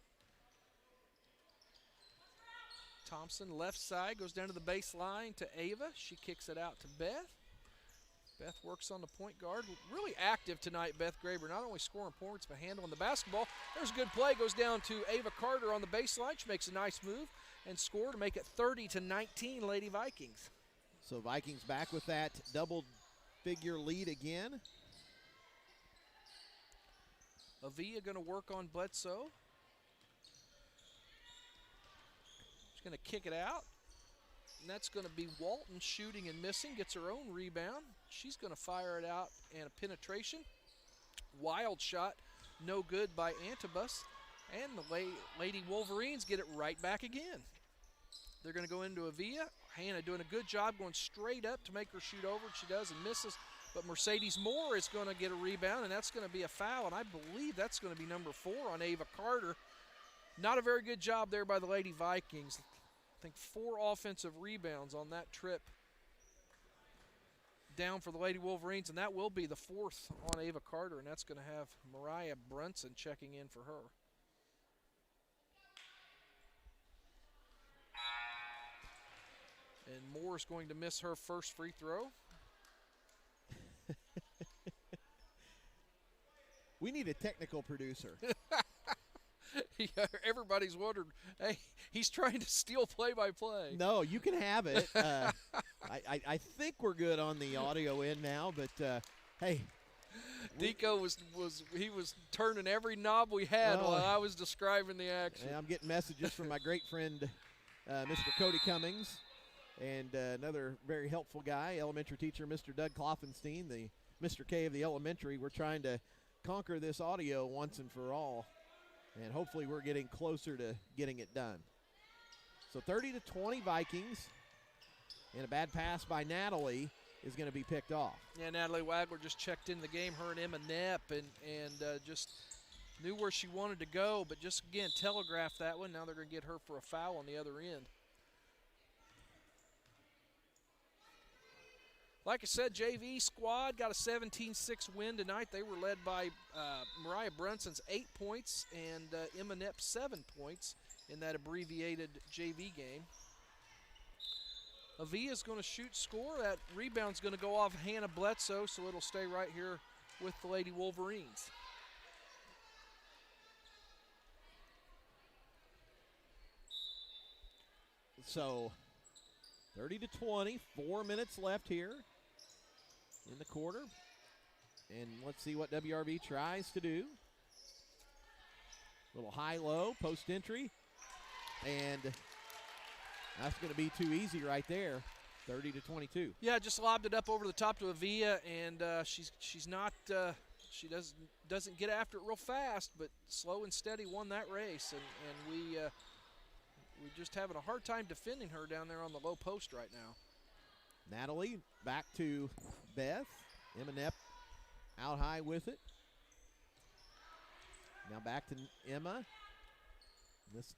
Thompson, left side, goes down to the baseline to Ava. She kicks it out to Beth. Beth works on the point guard. Really active tonight, Beth Graber. Not only scoring points, but handling the basketball. There's a good play. Goes down to Ava Carter on the baseline. She makes a nice move and score to make it 30-19 Lady Vikings. So Vikings back with that double-figure lead again. Avia going to work on Bledsoe. She's going to kick it out. And that's going to be Walton shooting and missing. Gets her own rebound. She's going to fire it out and a penetration. Wild shot. No good by Antibus. And the Lady Wolverines get it right back again. They're going to go into Avia. Hannah doing a good job going straight up to make her shoot over. She does and misses. But Mercedes Moore is going to get a rebound, and that's going to be a foul. And I believe that's going to be number 4 on Ava Carter. Not a very good job there by the Lady Vikings. I think 4 offensive rebounds on that trip down for the Lady Wolverines, and that will be the 4th on Ava Carter, and that's going to have Mariah Brunson checking in for her. And Moore's going to miss her first free throw. We need a technical producer. Yeah, everybody's wondered, hey, he's trying to steal play-by-play. No, you can have it. I think we're good on the audio end now, but hey. Deco was turning every knob we had while I was describing the action. I'm getting messages from my great friend, Mr. Cody Cummings, and another very helpful guy, elementary teacher, Mr. Doug Kloffenstein, the Mr. K of the elementary. We're trying to conquer this audio once and for all, and hopefully we're getting closer to getting it done. So 30-20 Vikings, and a bad pass by Natalie is going to be picked off. Yeah, Natalie Wagler just checked into the game, her and Emma Knepp, and just knew where she wanted to go, but just, again, telegraphed that one. Now they're going to get her for a foul on the other end. Like I said, JV squad got a 17-6 win tonight. They were led by Mariah Brunson's 8 points and Emma Knepp's 7 points in that abbreviated JV game. Avia's going to shoot, score. That rebound's going to go off Hannah Bledsoe, so it'll stay right here with the Lady Wolverines. So 30-20, 4 minutes left here in the quarter. And let's see what WRV tries to do. Little high-low, post entry. And that's going to be too easy right there, 30-22. Yeah, just lobbed it up over the top to Avia, and she's not she doesn't get after it real fast, but slow and steady won that race, and we're just having a hard time defending her down there on the low post right now. Natalie back to Beth. Emma Knepp out high with it. Now back to Emma. This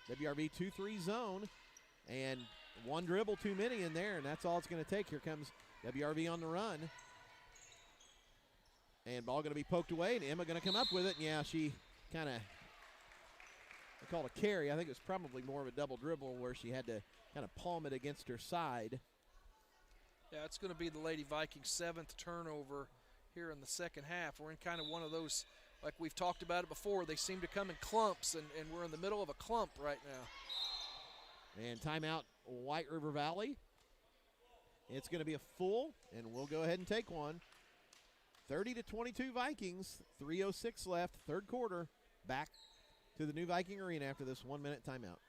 WRV 2-3 zone, and one dribble too many in there, and that's all it's going to take. Here comes WRV on the run. And ball going to be poked away, and Emma going to come up with it. And yeah, she kind of, they called a carry. I think it was probably more of a double dribble where she had to kind of palm it against her side. Yeah, it's going to be the Lady Vikings' 7th turnover here in the second half. We're in kind of one of those, like we've talked about it before, they seem to come in clumps, and we're in the middle of a clump right now. And timeout, White River Valley. It's going to be a full, and we'll go ahead and take one. 30-22 Vikings, 3:06 left, third quarter. Back to the new Viking Arena after this 1 minute timeout.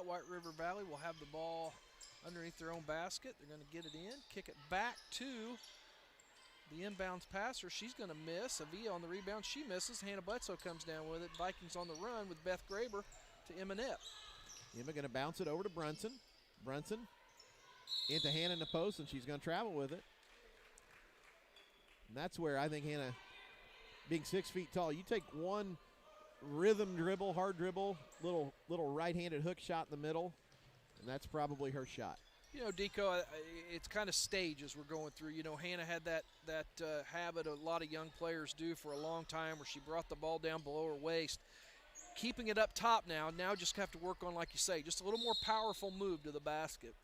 White River Valley will have the ball underneath their own basket. They're going to get it in, kick it back to the inbounds passer. She's going to miss. Avia on the rebound. She misses. Hannah Bledsoe comes down with it. Vikings on the run with Beth Graber to Emma Knepp. Emma going to bounce it over to Brunson. Brunson into Hannah in the post, and she's going to travel with it. And that's where I think Hannah, being 6 feet tall, you take one rhythm dribble, hard dribble, little right-handed hook shot in the middle, and that's probably her shot. You know, Deco, it's kind of stages we're going through. You know, Hannah had that habit a lot of young players do for a long time where she brought the ball down below her waist. Keeping it up top now just have to work on, like you say, just a little more powerful move to the basket.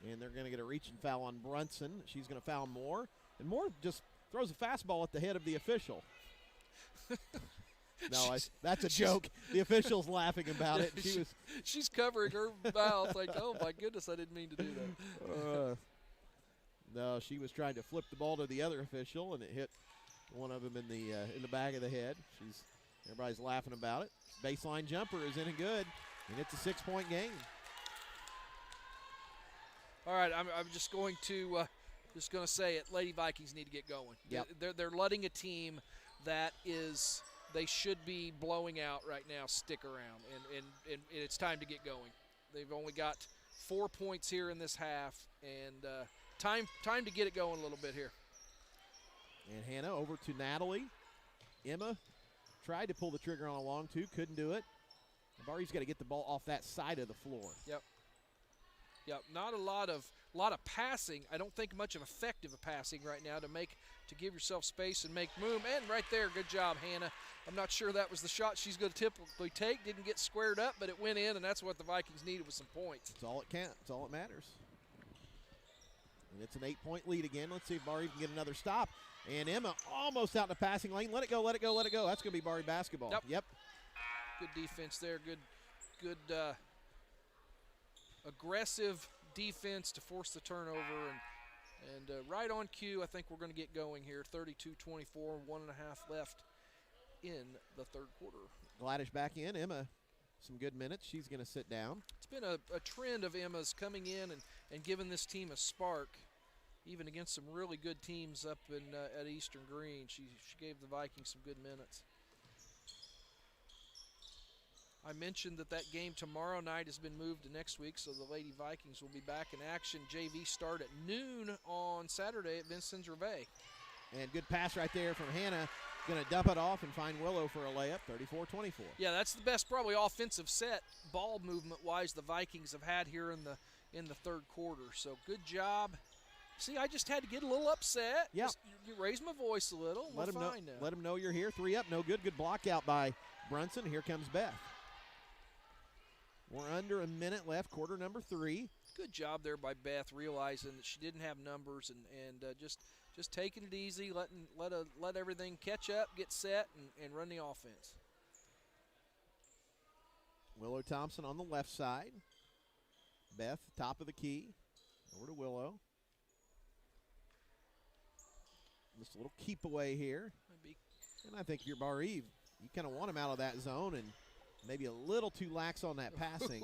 And they're going to get a reaching foul on Brunson. She's going to foul Moore, and Moore just throws a fastball at the head of the official. No, that's a joke. The official's laughing about it. She's covering her mouth like, oh, my goodness, I didn't mean to do that. No, she was trying to flip the ball to the other official, and it hit one of them in the back of the head. Everybody's laughing about it. Baseline jumper is in and good, and it's a 6-point game. All right, I'm just going to say it. Lady Vikings need to get going. Yep. They're letting a team that they should be blowing out right now stick around, and it's time to get going. They've only got 4 points here in this half, and time to get it going a little bit here. And Hannah over to Natalie. Emma tried to pull the trigger on a long two, couldn't do it. Barr-Reeve's got to get the ball off that side of the floor. Yep. Not a lot of passing. I don't think much of effective passing right now to give yourself space and make room. And right there, good job, Hannah. I'm not sure that was the shot she's going to typically take. Didn't get squared up, but it went in, and that's what the Vikings needed with some points. That's all it counts. That's all that matters. And it's an 8-point lead again. Let's see if Barr-Reeve can get another stop. And Emma almost out in the passing lane. Let it go, let it go, let it go. That's going to be Barr-Reeve basketball. Yep. Good defense there. Good aggressive defense to force the turnover. And right on cue, I think we're going to get going here. 32-24, 1.5 left in the third quarter. Gladish back in. Emma, some good minutes. She's going to sit down. It's been a trend of Emma's coming in and giving this team a spark, even against some really good teams up at Eastern Green. She gave the Vikings some good minutes. I mentioned that game tomorrow night has been moved to next week, so the Lady Vikings will be back in action. JV start at noon on Saturday at Vincennes Gervais. And good pass right there from Hannah. Going to dump it off and find Willow for a layup, 34-24. Yeah, that's the best probably offensive set ball movement-wise the Vikings have had here in the third quarter. So good job. See, I just had to get a little upset. Yeah. You raise my voice a little. Let them know you're here. 3 up, no good. Good block out by Brunson. Here comes Beth. We're under a minute left, quarter number 3. Good job there by Beth, realizing that she didn't have numbers and just taking it easy, let everything catch up, get set, and run the offense. Willow Thompson on the left side. Beth, top of the key. Over to Willow. Just a little keep away here. And I think if you're Barr-Reeve, you kind of want him out of that zone and maybe a little too lax on that passing.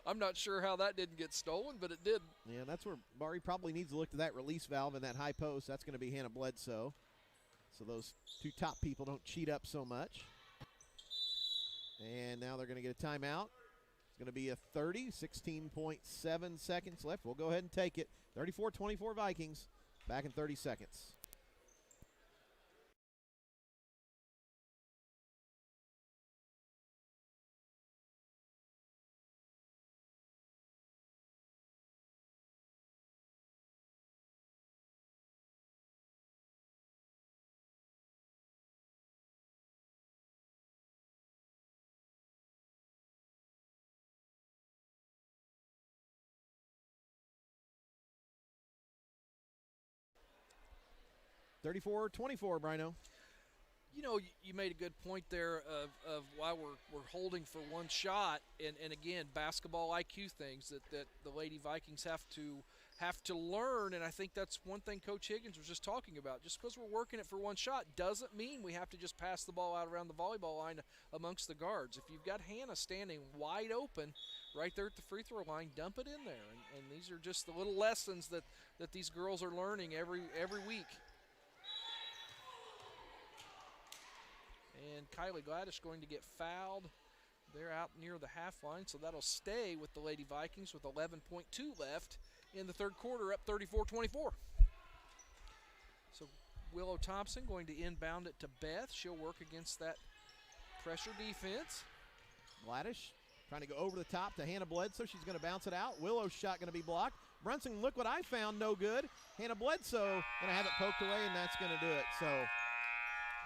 I'm not sure how that didn't get stolen, but it did. Yeah, that's where Barr-Reeve probably needs to look to that release valve in that high post. That's going to be Hannah Bledsoe. So those two top people don't cheat up so much. And now they're going to get a timeout. It's going to be a 30, 16.7 seconds left. We'll go ahead and take it. 34-24 Vikings. Back in 30 seconds. (34-24), Brino. You know, you made a good point there of why we're holding for one shot, and again, basketball IQ things that the Lady Vikings have to learn, and I think that's one thing Coach Higgins was just talking about. Just because we're working it for one shot doesn't mean we have to just pass the ball out around the volleyball line amongst the guards. If you've got Hannah standing wide open right there at the free throw line, dump it in there, and these are just the little lessons that these girls are learning every week. And Kylie Gladish going to get fouled. They're out near the half line, so that'll stay with the Lady Vikings with 11.2 left in the third quarter, up 34-24. So Willow Thompson going to inbound it to Beth. She'll work against that pressure defense. Gladish trying to go over the top to Hannah Bledsoe. She's going to bounce it out. Willow's shot going to be blocked. Brunson, look what I found, no good. Hannah Bledsoe going to have it poked away, and that's going to do it. So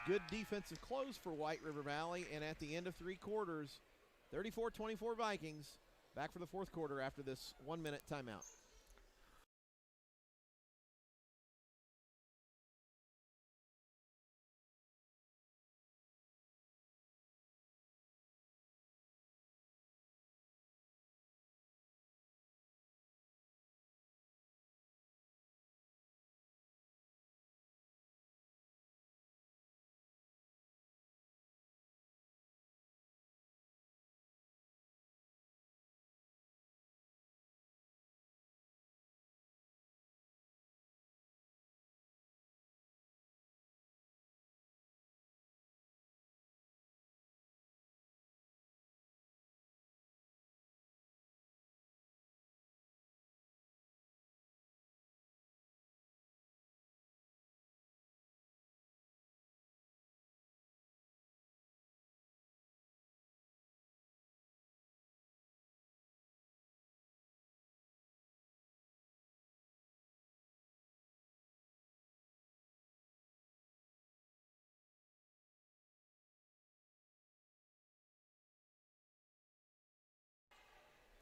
good defensive close for White River Valley, and at the end of 3 quarters, 34-24 Vikings, back for the fourth quarter after this 1-minute timeout.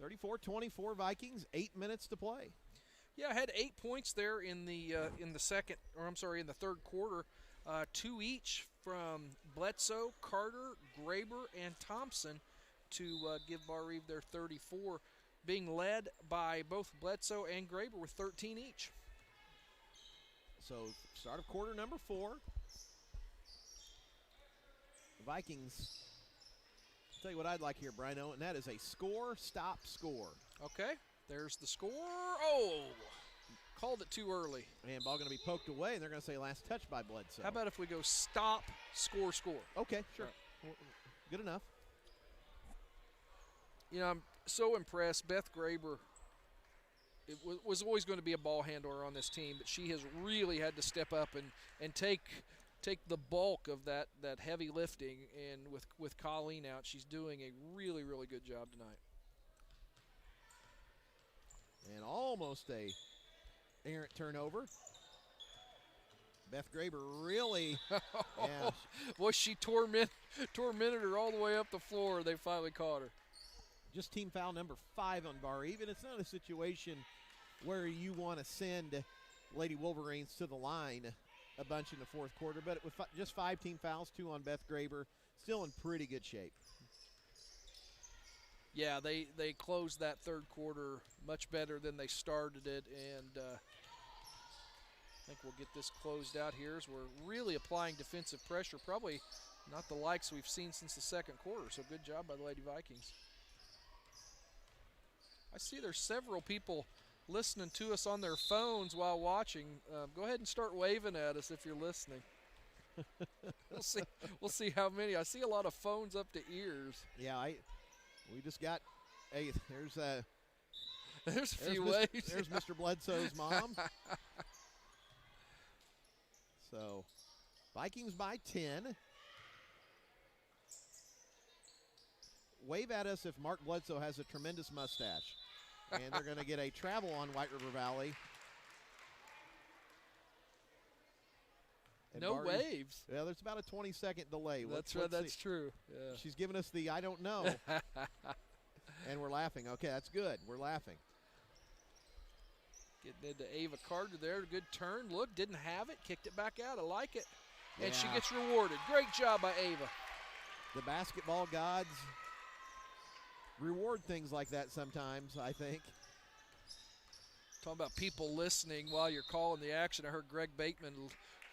34-24 Vikings, 8 minutes to play. Yeah, I had 8 points there in the third quarter, 2 each from Bledsoe, Carter, Graber, and Thompson to give Barr-Reeve their 34, being led by both Bledsoe and Graber with 13 each. So start of quarter number 4. The Vikings, I'll tell you what I'd like here, Brino, and that is a score, stop, score. Okay, there's the score. Oh, called it too early. And ball going to be poked away, and they're going to say last touch by Bledsoe. How about if we go stop, score, score? Okay, sure. Right. Good enough. You know, I'm so impressed. Beth Graber was always going to be a ball handler on this team, but she has really had to step up and take the bulk of that heavy lifting. And with Colleen out, she's doing a really, really good job tonight. And almost a errant turnover. Beth Graber really, yeah. Boy, she tormented her all the way up the floor. They finally caught her. Just team foul number 5 on Barr-Reeve, and it's not a situation where you want to send Lady Wolverines to the line a bunch in the fourth quarter, but with just 5 team fouls, 2 on Beth Graber, still in pretty good shape. Yeah, they closed that third quarter much better than they started it, and I think we'll get this closed out here as we're really applying defensive pressure, probably not the likes we've seen since the second quarter, so good job by the Lady Vikings. I see there's several people listening to us on their phones while watching. Go ahead and start waving at us if you're listening. We'll see how many. I see a lot of phones up to ears. Yeah, we just got there's a few waves. There's Mr. Bledsoe's mom. So, Vikings by 10. Wave at us if Mark Bledsoe has a tremendous mustache. And they're going to get a travel on White River Valley. And no waves. Yeah, there's about a 20-second delay. That's right. That's true. Yeah. She's giving us the I don't know. And we're laughing. Okay, that's good. We're laughing. Getting into Ava Carter there. Good turn. Look, didn't have it. Kicked it back out. I like it. And she gets rewarded. Great job by Ava. The basketball gods reward things like that sometimes, I think. Talking about people listening while you're calling the action. I heard Greg Bateman,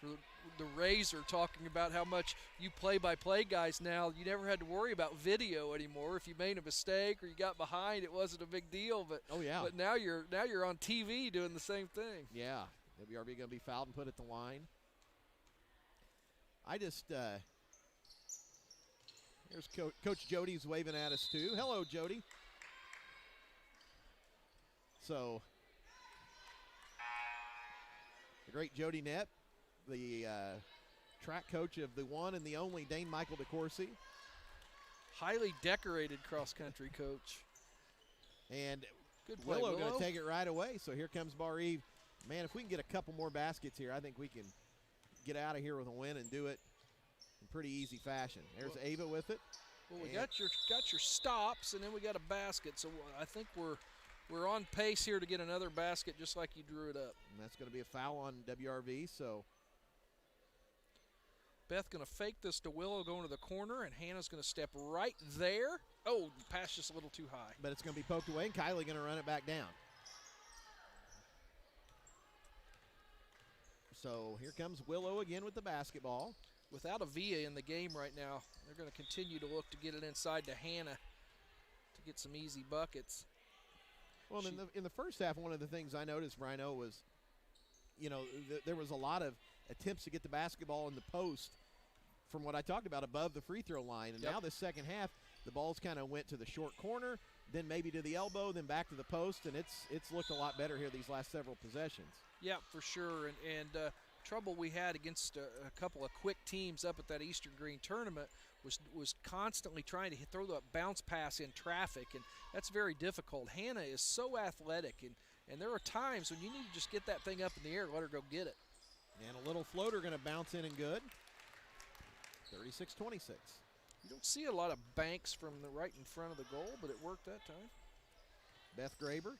the Razor, talking about how much you play-by-play guys now, you never had to worry about video anymore. If you made a mistake or you got behind, it wasn't a big deal. But But now you're on TV doing the same thing. Yeah, WRV going to be fouled and put at the line. I just here's Coach Jody's waving at us too. Hello, Jody. So the great Jody Knepp, the track coach of the one and the only Dane Michael DeCourcy. Highly decorated cross-country coach. And good play, Willow going to take it right away. So here comes Barr-Reeve. Man, if we can get a couple more baskets here, I think we can get out of here with a win and do it in pretty easy fashion. There's Ava with it. Well, we got your stops, and then we got a basket. So I think we're on pace here to get another basket just like you drew it up. And that's going to be a foul on WRV. So Beth going to fake this to Willow going to the corner, and Hannah's going to step right there. Oh, pass just a little too high. But it's going to be poked away, and Kylie going to run it back down. So here comes Willow again with the basketball. Without a Via in the game right now, they're going to continue to look to get it inside to Hannah to get some easy buckets. Well, in the first half, one of the things I noticed, Rhino, was, there was a lot of attempts to get the basketball in the post from what I talked about above the free throw line. And now the second half, the balls kind of went to the short corner, then maybe to the elbow, then back to the post, and it's looked a lot better here these last several possessions. Yeah, for sure. And trouble we had against a couple of quick teams up at that Eastern Green tournament was constantly trying to throw the bounce pass in traffic, and that's very difficult. Hannah is so athletic, and there are times when you need to just get that thing up in the air and let her go get it. And a little floater going to bounce in and good. 36-26. You don't see a lot of banks from right in front of the goal, but it worked that time. Beth Graber.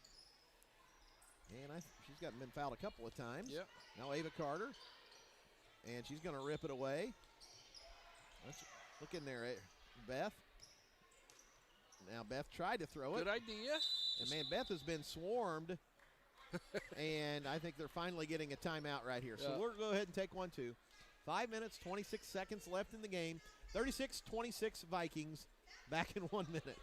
And she's been fouled a couple of times. Yep. Now Ava Carter. And she's going to rip it away. Look in there, Beth. Now Beth tried to throw it. Good idea. And man, Beth has been swarmed. And I think they're finally getting a timeout right here. So we'll go ahead and take one, too. 5 minutes, 26 seconds left in the game. 36-26 Vikings. Back in 1 minute.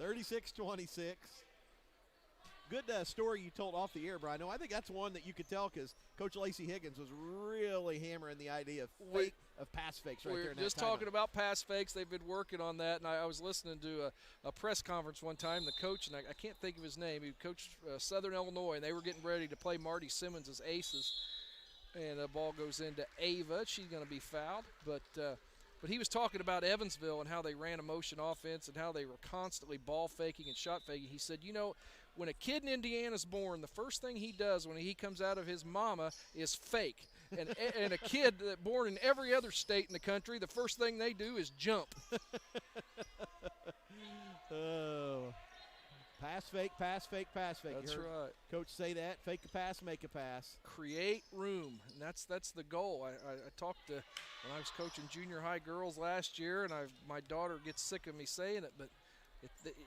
(36-26). Good story you told off the air, Brian. No, I think that's one that you could tell because Coach Lacey Higgins was really hammering the idea of pass fakes right there. We're just talking about pass fakes. They've been working on that, and I was listening to a press conference one time. The coach, and I can't think of his name, he coached Southern Illinois, and they were getting ready to play Marty Simmons as aces. And the ball goes into Ava. She's going to be fouled, but he was talking about Evansville and how they ran a motion offense and how they were constantly ball faking and shot faking. He said, when a kid in Indiana's born, the first thing he does when he comes out of his mama is fake. And a kid born in every other state in the country, the first thing they do is jump. Oh. Pass fake, pass fake, pass fake. That's right. Coach say that. Fake a pass, make a pass. Create room, and that's the goal. I talked to when I was coaching junior high girls last year, and my daughter gets sick of me saying it, but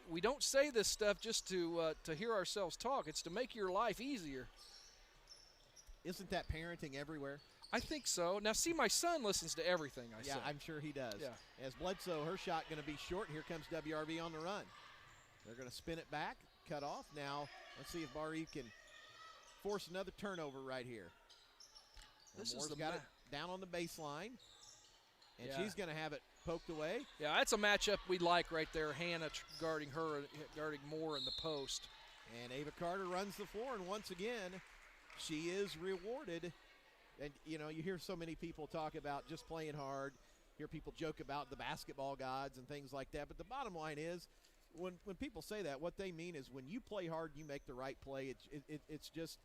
we don't say this stuff just to hear ourselves talk. It's to make your life easier. Isn't that parenting everywhere? I think so. Now, see, my son listens to everything I say. Yeah, I'm sure he does. Yeah. As Bledsoe, her shot going to be short. Here comes WRV on the run. They're going to spin it back, cut off. Now, let's see if Barr-Reeve can force another turnover right here. This Moore's is got it down on the baseline, and yeah. she's going to have it poked away. Yeah, that's a matchup we like right there. Hannah guarding Moore in the post. And Ava Carter runs the floor, and once again, she is rewarded. And, you hear so many people talk about just playing hard, hear people joke about the basketball gods and things like that, but the bottom line is, when people say that, what they mean is when you play hard, you make the right play. It's just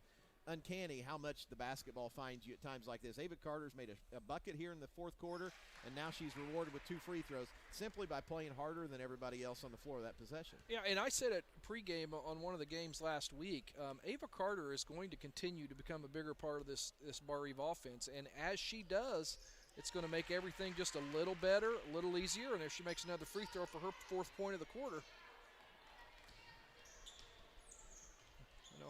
uncanny how much the basketball finds you at times like this. Ava Carter's made a bucket here in the fourth quarter, and now she's rewarded with 2 free throws simply by playing harder than everybody else on the floor of that possession. Yeah, and I said at pregame on one of the games last week, Ava Carter is going to continue to become a bigger part of this Barr-Reeve offense, and as she does, it's going to make everything just a little better, a little easier, and if she makes another free throw for her 4th point of the quarter.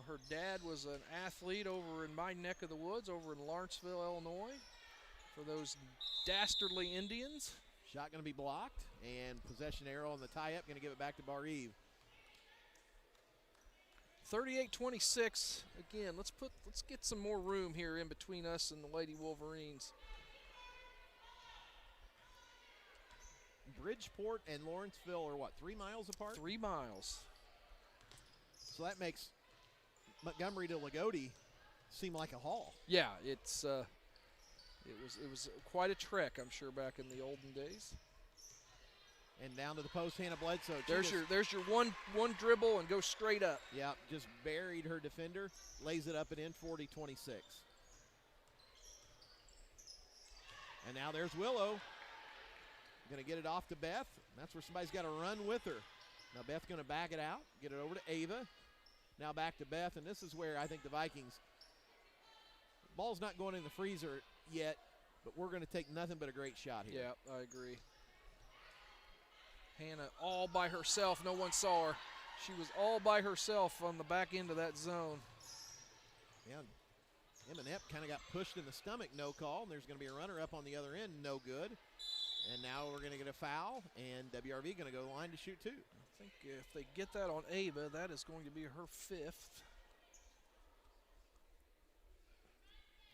Her dad was an athlete over in my neck of the woods, over in Lawrenceville, Illinois, for those dastardly Indians. Shot going to be blocked, and possession arrow on the tie-up, going to give it back to Barr-Reeve. 38-26. Again, let's get some more room here in between us and the Lady Wolverines. Bridgeport and Lawrenceville are what, 3 miles apart? 3 miles. So that makes Montgomery to Lagodi seem like a haul. Yeah, it was quite a trek, I'm sure, back in the olden days. And down to the post, Hannah Bledsoe. There's your one dribble and go straight up. Yeah, just buried her defender, lays it up and in, 40-26. And now there's Willow. Going to get it off to Beth. That's where somebody's got to run with her. Now Beth's going to back it out, get it over to Ava. Now back to Beth, and this is where I think the Vikings, ball's not going in the freezer yet, but we're going to take nothing but a great shot here. Yeah, I agree. Hannah all by herself. No one saw her. She was all by herself on the back end of that zone. Yeah, Emanep kind of got pushed in the stomach, no call, and there's going to be a runner up on the other end, no good. And now we're going to get a foul, and WRV going to go line to shoot 2. I think if they get that on Ava, that is going to be her 5th.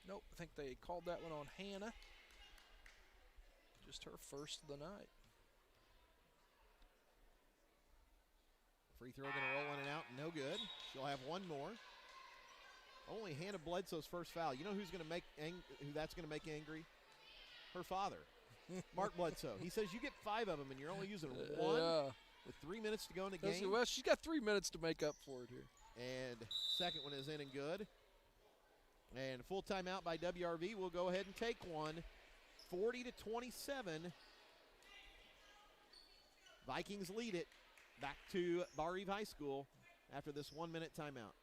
Nope, I think they called that one on Hannah. Just her first of the night. Free throw going to roll in and out, no good. She'll have one more. Only Hannah Bledsoe's first foul. You know who's going to make who that's going to make angry? Her father, Mark Bledsoe. He says you get 5 of them and you're only using one with 3 minutes to go in the game. Well, she's got 3 minutes to make up for it here. And second one is in and good. And full timeout by WRV. We'll go ahead and take one. 40-27. Vikings lead it back to Barr-Reeve High School after this 1 minute timeout.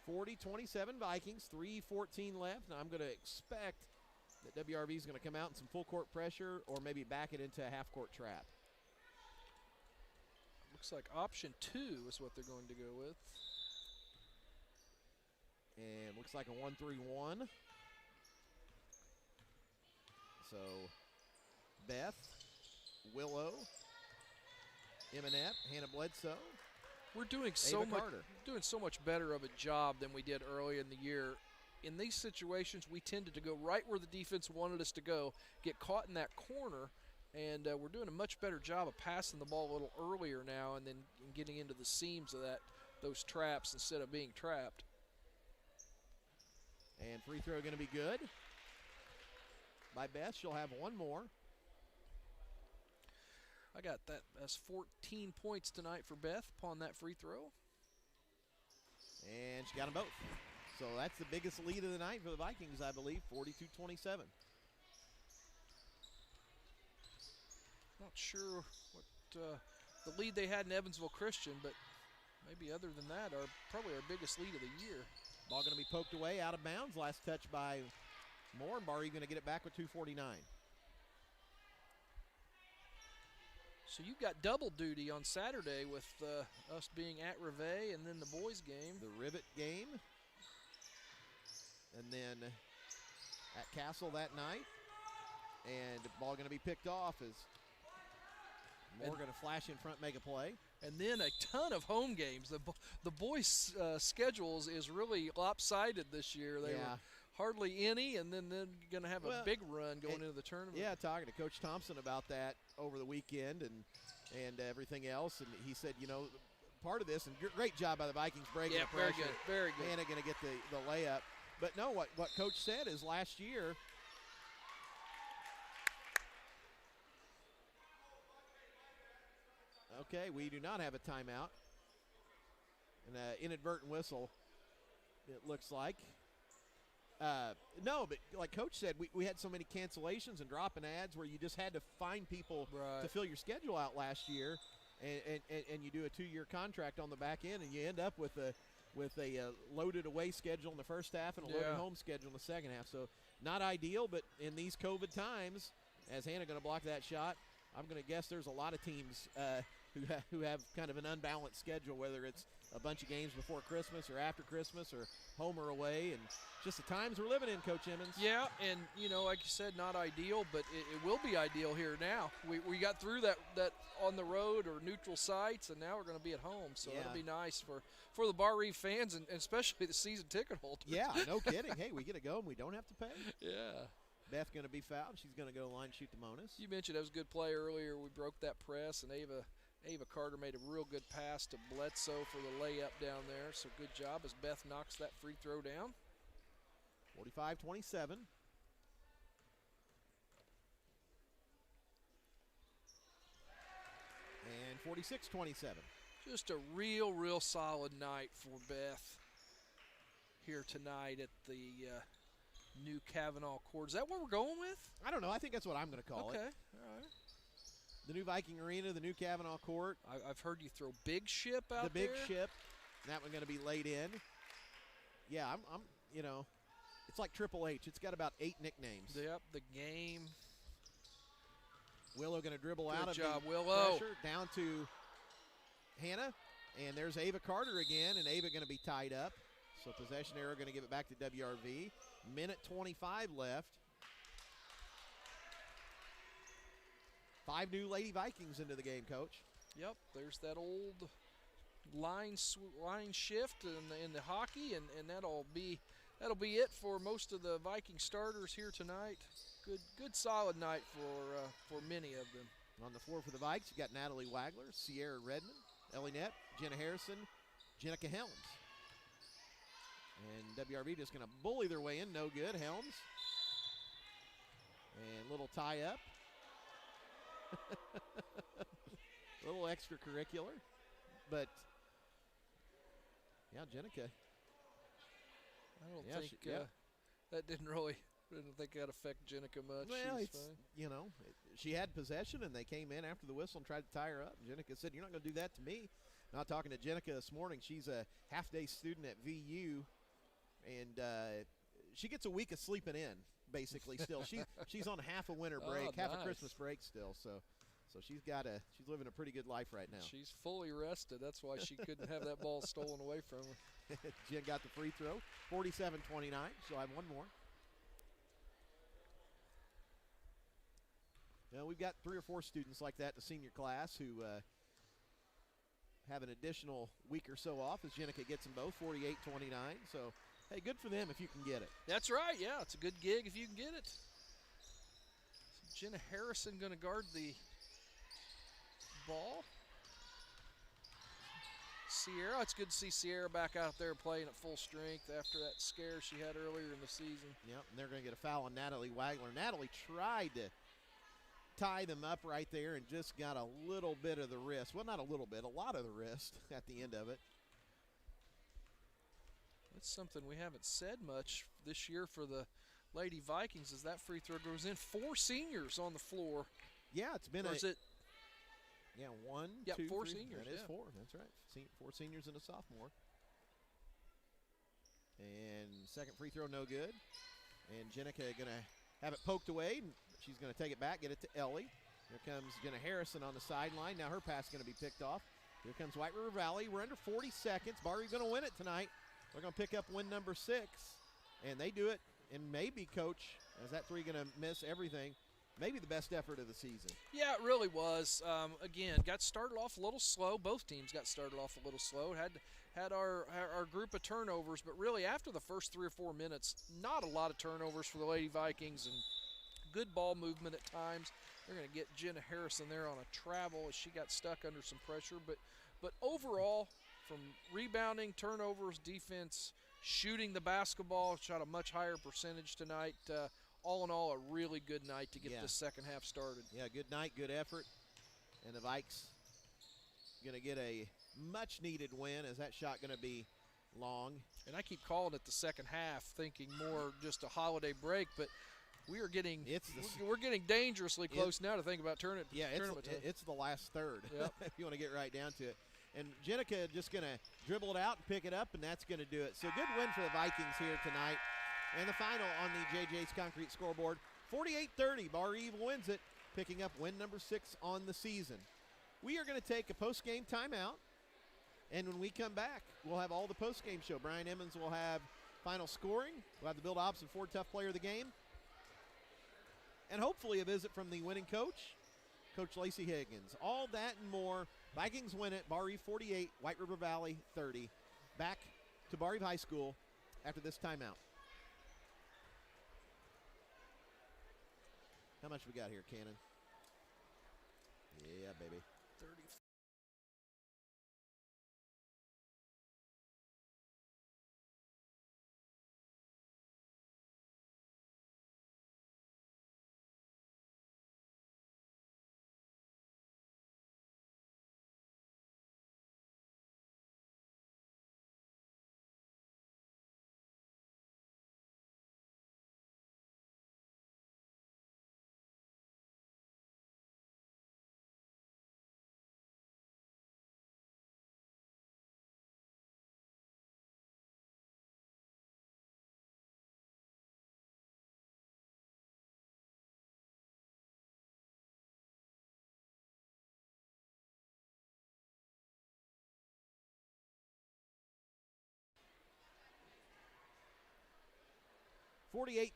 (40-27) Vikings, 3:14 left. Now I'm going to expect that WRV is going to come out in some full court pressure or maybe back it into a half court trap. Looks like option 2 is what they're going to go with. And looks like a 1-3-1. So Beth, Willow, Emanep, Hannah Bledsoe. We're doing so much better of a job than we did earlier in the year. In these situations, we tended to go right where the defense wanted us to go, get caught in that corner, and we're doing a much better job of passing the ball a little earlier now and then getting into the seams of those traps instead of being trapped. And free throw going to be good by Beth. She'll have one more. I got that as 14 points tonight for Beth upon that free throw. And she got them both. So that's the biggest lead of the night for the Vikings, I believe, 42-27. Not sure what the lead they had in Evansville Christian, but maybe other than that, probably our biggest lead of the year. Ball going to be poked away, out of bounds. Last touch by Moore. Barr-Reeve going to get it back with 2:49. So you've got double duty on Saturday with us being at Reeve and then the boys game. The Rivet game. And then at Castle that night. And the ball going to be picked off as Moore going to flash in front, make a play. And then a ton of home games. The boys' schedules is really lopsided this year. They were hardly any, and then they're going to have a big run going into the tournament. Yeah, talking to Coach Thompson about that over the weekend and everything else, and he said, you know, part of this, and great job by the Vikings breaking the pressure. Very good. Hannah going to get the layup. But no, what Coach said is last year, okay, we do not have a timeout. An inadvertent whistle, it looks like. No, but like Coach said, we had so many cancellations and dropping ads where you just had to find people to fill your schedule out last year, and you do a 2-year contract on the back end, and you end up with a loaded away schedule in the first half and a loaded home schedule in the second half. So not ideal, but in these COVID times, as Hannah going to block that shot, I'm going to guess there's a lot of teams who have kind of an unbalanced schedule, whether it's a bunch of games before Christmas or after Christmas or home or away, and just the times we're living in, Coach Emmons. Yeah, and, like you said, not ideal, but it will be ideal here now. We got through that on the road or neutral sites, and now we're going to be at home, so it'll be nice for the Barr-Reeve fans and especially the season ticket holders. Yeah, no kidding. Hey, we get to go and we don't have to pay. Yeah. Beth going to be fouled. She's going to go to the line and shoot the bonus. You mentioned that was a good play earlier. We broke that press, and Ava Carter made a real good pass to Bledsoe for the layup down there. So good job as Beth knocks that free throw down. 45-27. And 46-27. Just a real solid night for Beth here tonight at the new Kavanaugh Court. Is that what we're going with? I don't know. I think that's what I'm going to call it. Okay, all right. The new Viking Arena, the new Kavanaugh Court. I've heard you throw Big Ship out there. The Big Ship. That one going to be laid in. Yeah, I'm it's like Triple H. It's got about 8 nicknames. Yep, the game. Willow going to dribble out of Good job, the Willow. pressure down to Hannah. And there's Ava Carter again, and Ava going to be tied up. So possession error, going to give it back to WRV. Minute 25 left. 5 new Lady Vikings into the game, Coach. Yep, there's that old line shift in the hockey, and that'll be it for most of the Viking starters here tonight. Good solid night for many of them. On the floor for the Vikes, you got Natalie Wagler, Sierra Redmond, Ellie Nett, Jenna Harrison, Jenica Helms. And WRV just going to bully their way in. No good. Helms. And little tie up. A little extracurricular. But, yeah, Jenica. I don't think that didn't think that affect Jenica much. Well, she had possession, and they came in after the whistle and tried to tie her up. And Jenica said, "You're not going to do that to me." Not talking to Jenica this morning. She's a half-day student at VU. And she gets a week of sleeping in, basically. Still, she's on half a winter break, half a Christmas break still. So she's living a pretty good life right now. She's fully rested. That's why she couldn't have that ball stolen away from her. Jen got the free throw, 47-29. She'll have one more. Now we've got 3 or 4 students like that in the senior class who have an additional week or so off as Jenica gets them both, 48-29. So. Hey, good for them if you can get it. That's right, yeah. It's a good gig if you can get it. So Jenna Harrison going to guard the ball. Sierra, it's good to see Sierra back out there playing at full strength after that scare she had earlier in the season. Yep, and they're going to get a foul on Natalie Wagler. Natalie tried to tie them up right there and just got a little bit of the wrist. Well, not a little bit, a lot of the wrist at the end of it. That's something we haven't said much this year for the Lady Vikings as that free throw goes in. 4 seniors on the floor. Yeah, it's been Yeah, 1, 2, 4 3. seniors. That is 4. That's right. 4 seniors and a sophomore. And second free throw, no good. And Jenica going to have it poked away. And she's going to take it back, get it to Ellie. Here comes Jenna Harrison on the sideline. Now her pass is going to be picked off. Here comes White River Valley. We're under 40 seconds. Barr-Reeve going to win it tonight. They're going to pick up win number 6, and they do it. And maybe, Coach, is that 3 going to miss everything? Maybe the best effort of the season. Yeah, it really was. Again, got started off a little slow. Both teams got started off a little slow. Had our group of turnovers, but really after the first 3 or 4 minutes, not a lot of turnovers for the Lady Vikings, and good ball movement at times. They're going to get Jenna Harrison there on a travel as she got stuck under some pressure. But overall, from rebounding, turnovers, defense, shooting the basketball, shot a much higher percentage tonight. All in all, a really good night to get this second half started. Yeah, good night, good effort. And the Vikes going to get a much-needed win as that shot going to be long. And I keep calling it the second half, thinking more just a holiday break, but we're getting dangerously close now to think about tournament. Yeah, it's the last third. Yep. If you want to get right down to it. And Jenica just going to dribble it out and pick it up, and that's going to do it. So good win for the Vikings here tonight. And the final on the JJ's Concrete scoreboard, 48-30. Barr-Reeve wins it, picking up win number 6 on the season. We are going to take a post-game timeout, and when we come back, we'll have all the post-game show. Brian Emmons will have final scoring. We'll have the Bill Dobson Ford Tough Player of the Game, and hopefully a visit from the winning coach, Coach Lacey Higgins. All that and more. Vikings win it. Barr-Reeve 48, White River Valley 30. Back to Barr-Reeve High School after this timeout. How much we got here, Cannon? Yeah, baby. 30.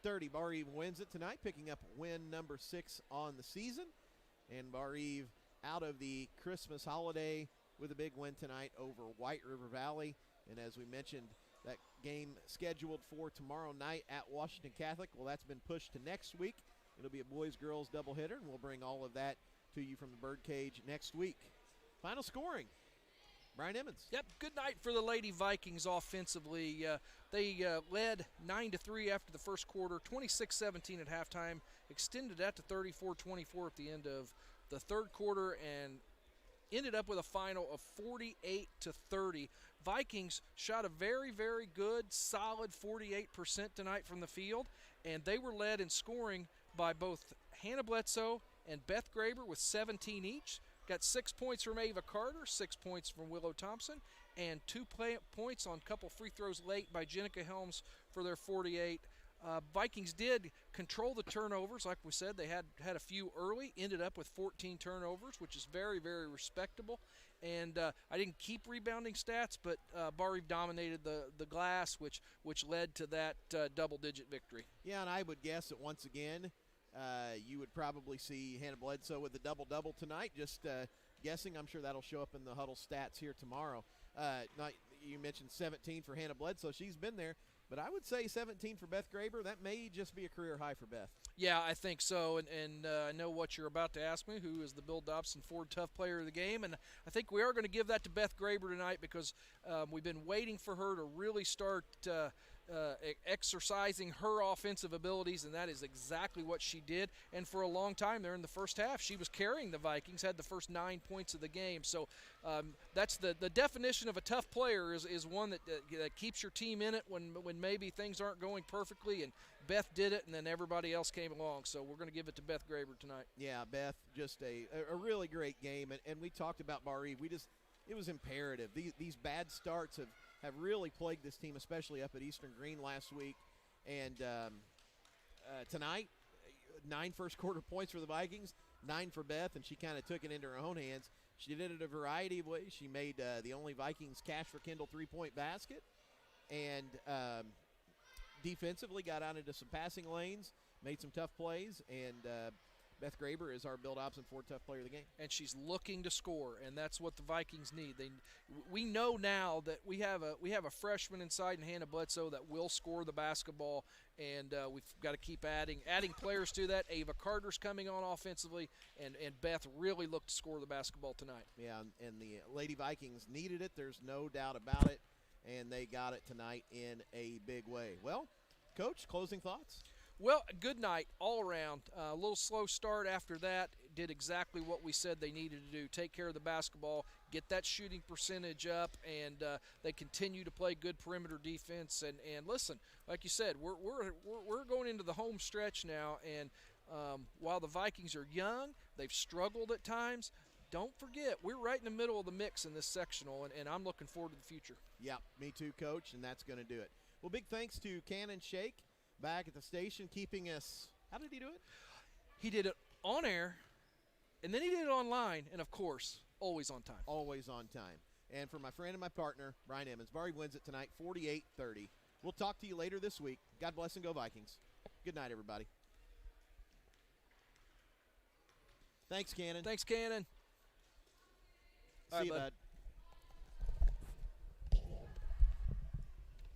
.30, Barr-Reeve wins it tonight, picking up win number 6 on the season. And Barr-Reeve out of the Christmas holiday with a big win tonight over White River Valley. And as we mentioned, that game scheduled for tomorrow night at Washington Catholic. Well, that's been pushed to next week. It'll be a boys-girls doubleheader, and we'll bring all of that to you from the Birdcage next week. Final scoring. Brian Emmons. Yep, good night for the Lady Vikings offensively. They led 9-3 after the first quarter, 26-17 at halftime, extended that to 34-24 at the end of the third quarter, and ended up with a final of 48-30. Vikings shot a very, very good, solid 48% tonight from the field, and they were led in scoring by both Hannah Bledsoe and Beth Graber with 17 each. Got 6 points from Ava Carter, 6 points from Willow Thompson, and 2 points on a couple free throws late by Jenica Helms for their 48. Vikings did control the turnovers. Like we said, they had a few early, ended up with 14 turnovers, which is very, very respectable. And I didn't keep rebounding stats, but Barr-Reeve dominated the glass, which led to that double-digit victory. Yeah, and I would guess that once again, you would probably see Hannah Bledsoe with the double-double tonight. Just guessing. I'm sure that'll show up in the huddle stats here tomorrow. You mentioned 17 for Hannah Bledsoe. She's been there. But I would say 17 for Beth Graber. That may just be a career high for Beth. Yeah, I think so. And I know what you're about to ask me, who is the Bill Dobson Ford Tough Player of the Game. And I think we are going to give that to Beth Graber tonight because we've been waiting for her to really start exercising her offensive abilities, and that is exactly what she did. And for a long time there in the first half, she was carrying the Vikings, had the first 9 points of the game. So that's the definition of a tough player is one that keeps your team in it when maybe things aren't going perfectly, and Beth did it, and then everybody else came along. So we're going to give it to Beth Graber tonight. Yeah, Beth, just a really great game. And we talked about Barr-Reeve. It was imperative. These bad starts have really plagued this team, especially up at Eastern Green last week. And tonight, 9 first-quarter points for the Vikings, 9 for Beth, and she kind of took it into her own hands. She did it a variety of ways. She made the only Vikings cash for Kendall 3-point basket, and defensively got out into some passing lanes, made some tough plays, and Beth Graber is our Bill Dobson Ford Tough Player of the Game. And she's looking to score, and that's what the Vikings need. We know now that we have a freshman inside in Hannah Bledsoe that will score the basketball, and we've got to keep adding players to that. Ava Carter's coming on offensively, and Beth really looked to score the basketball tonight. Yeah, and the Lady Vikings needed it. There's no doubt about it, and they got it tonight in a big way. Well, Coach, closing thoughts? Well, good night all around. A little slow start after that. Did exactly what we said they needed to do. Take care of the basketball, get that shooting percentage up, and they continue to play good perimeter defense. And listen, like you said, we're going into the home stretch now, and while the Vikings are young, they've struggled at times. Don't forget, we're right in the middle of the mix in this sectional, and I'm looking forward to the future. Yeah, me too, Coach, and that's going to do it. Well, big thanks to Cannon Shake back at the station, keeping us – how did he do it? He did it on air, and then he did it online, and, of course, Always on time. Always on time. And for my friend and my partner, Brian Emmons, Barr-Reeve wins it tonight, 48-30. We'll talk to you later this week. God bless and go Vikings. Good night, everybody. Thanks, Cannon. Thanks, Cannon. See you, bud.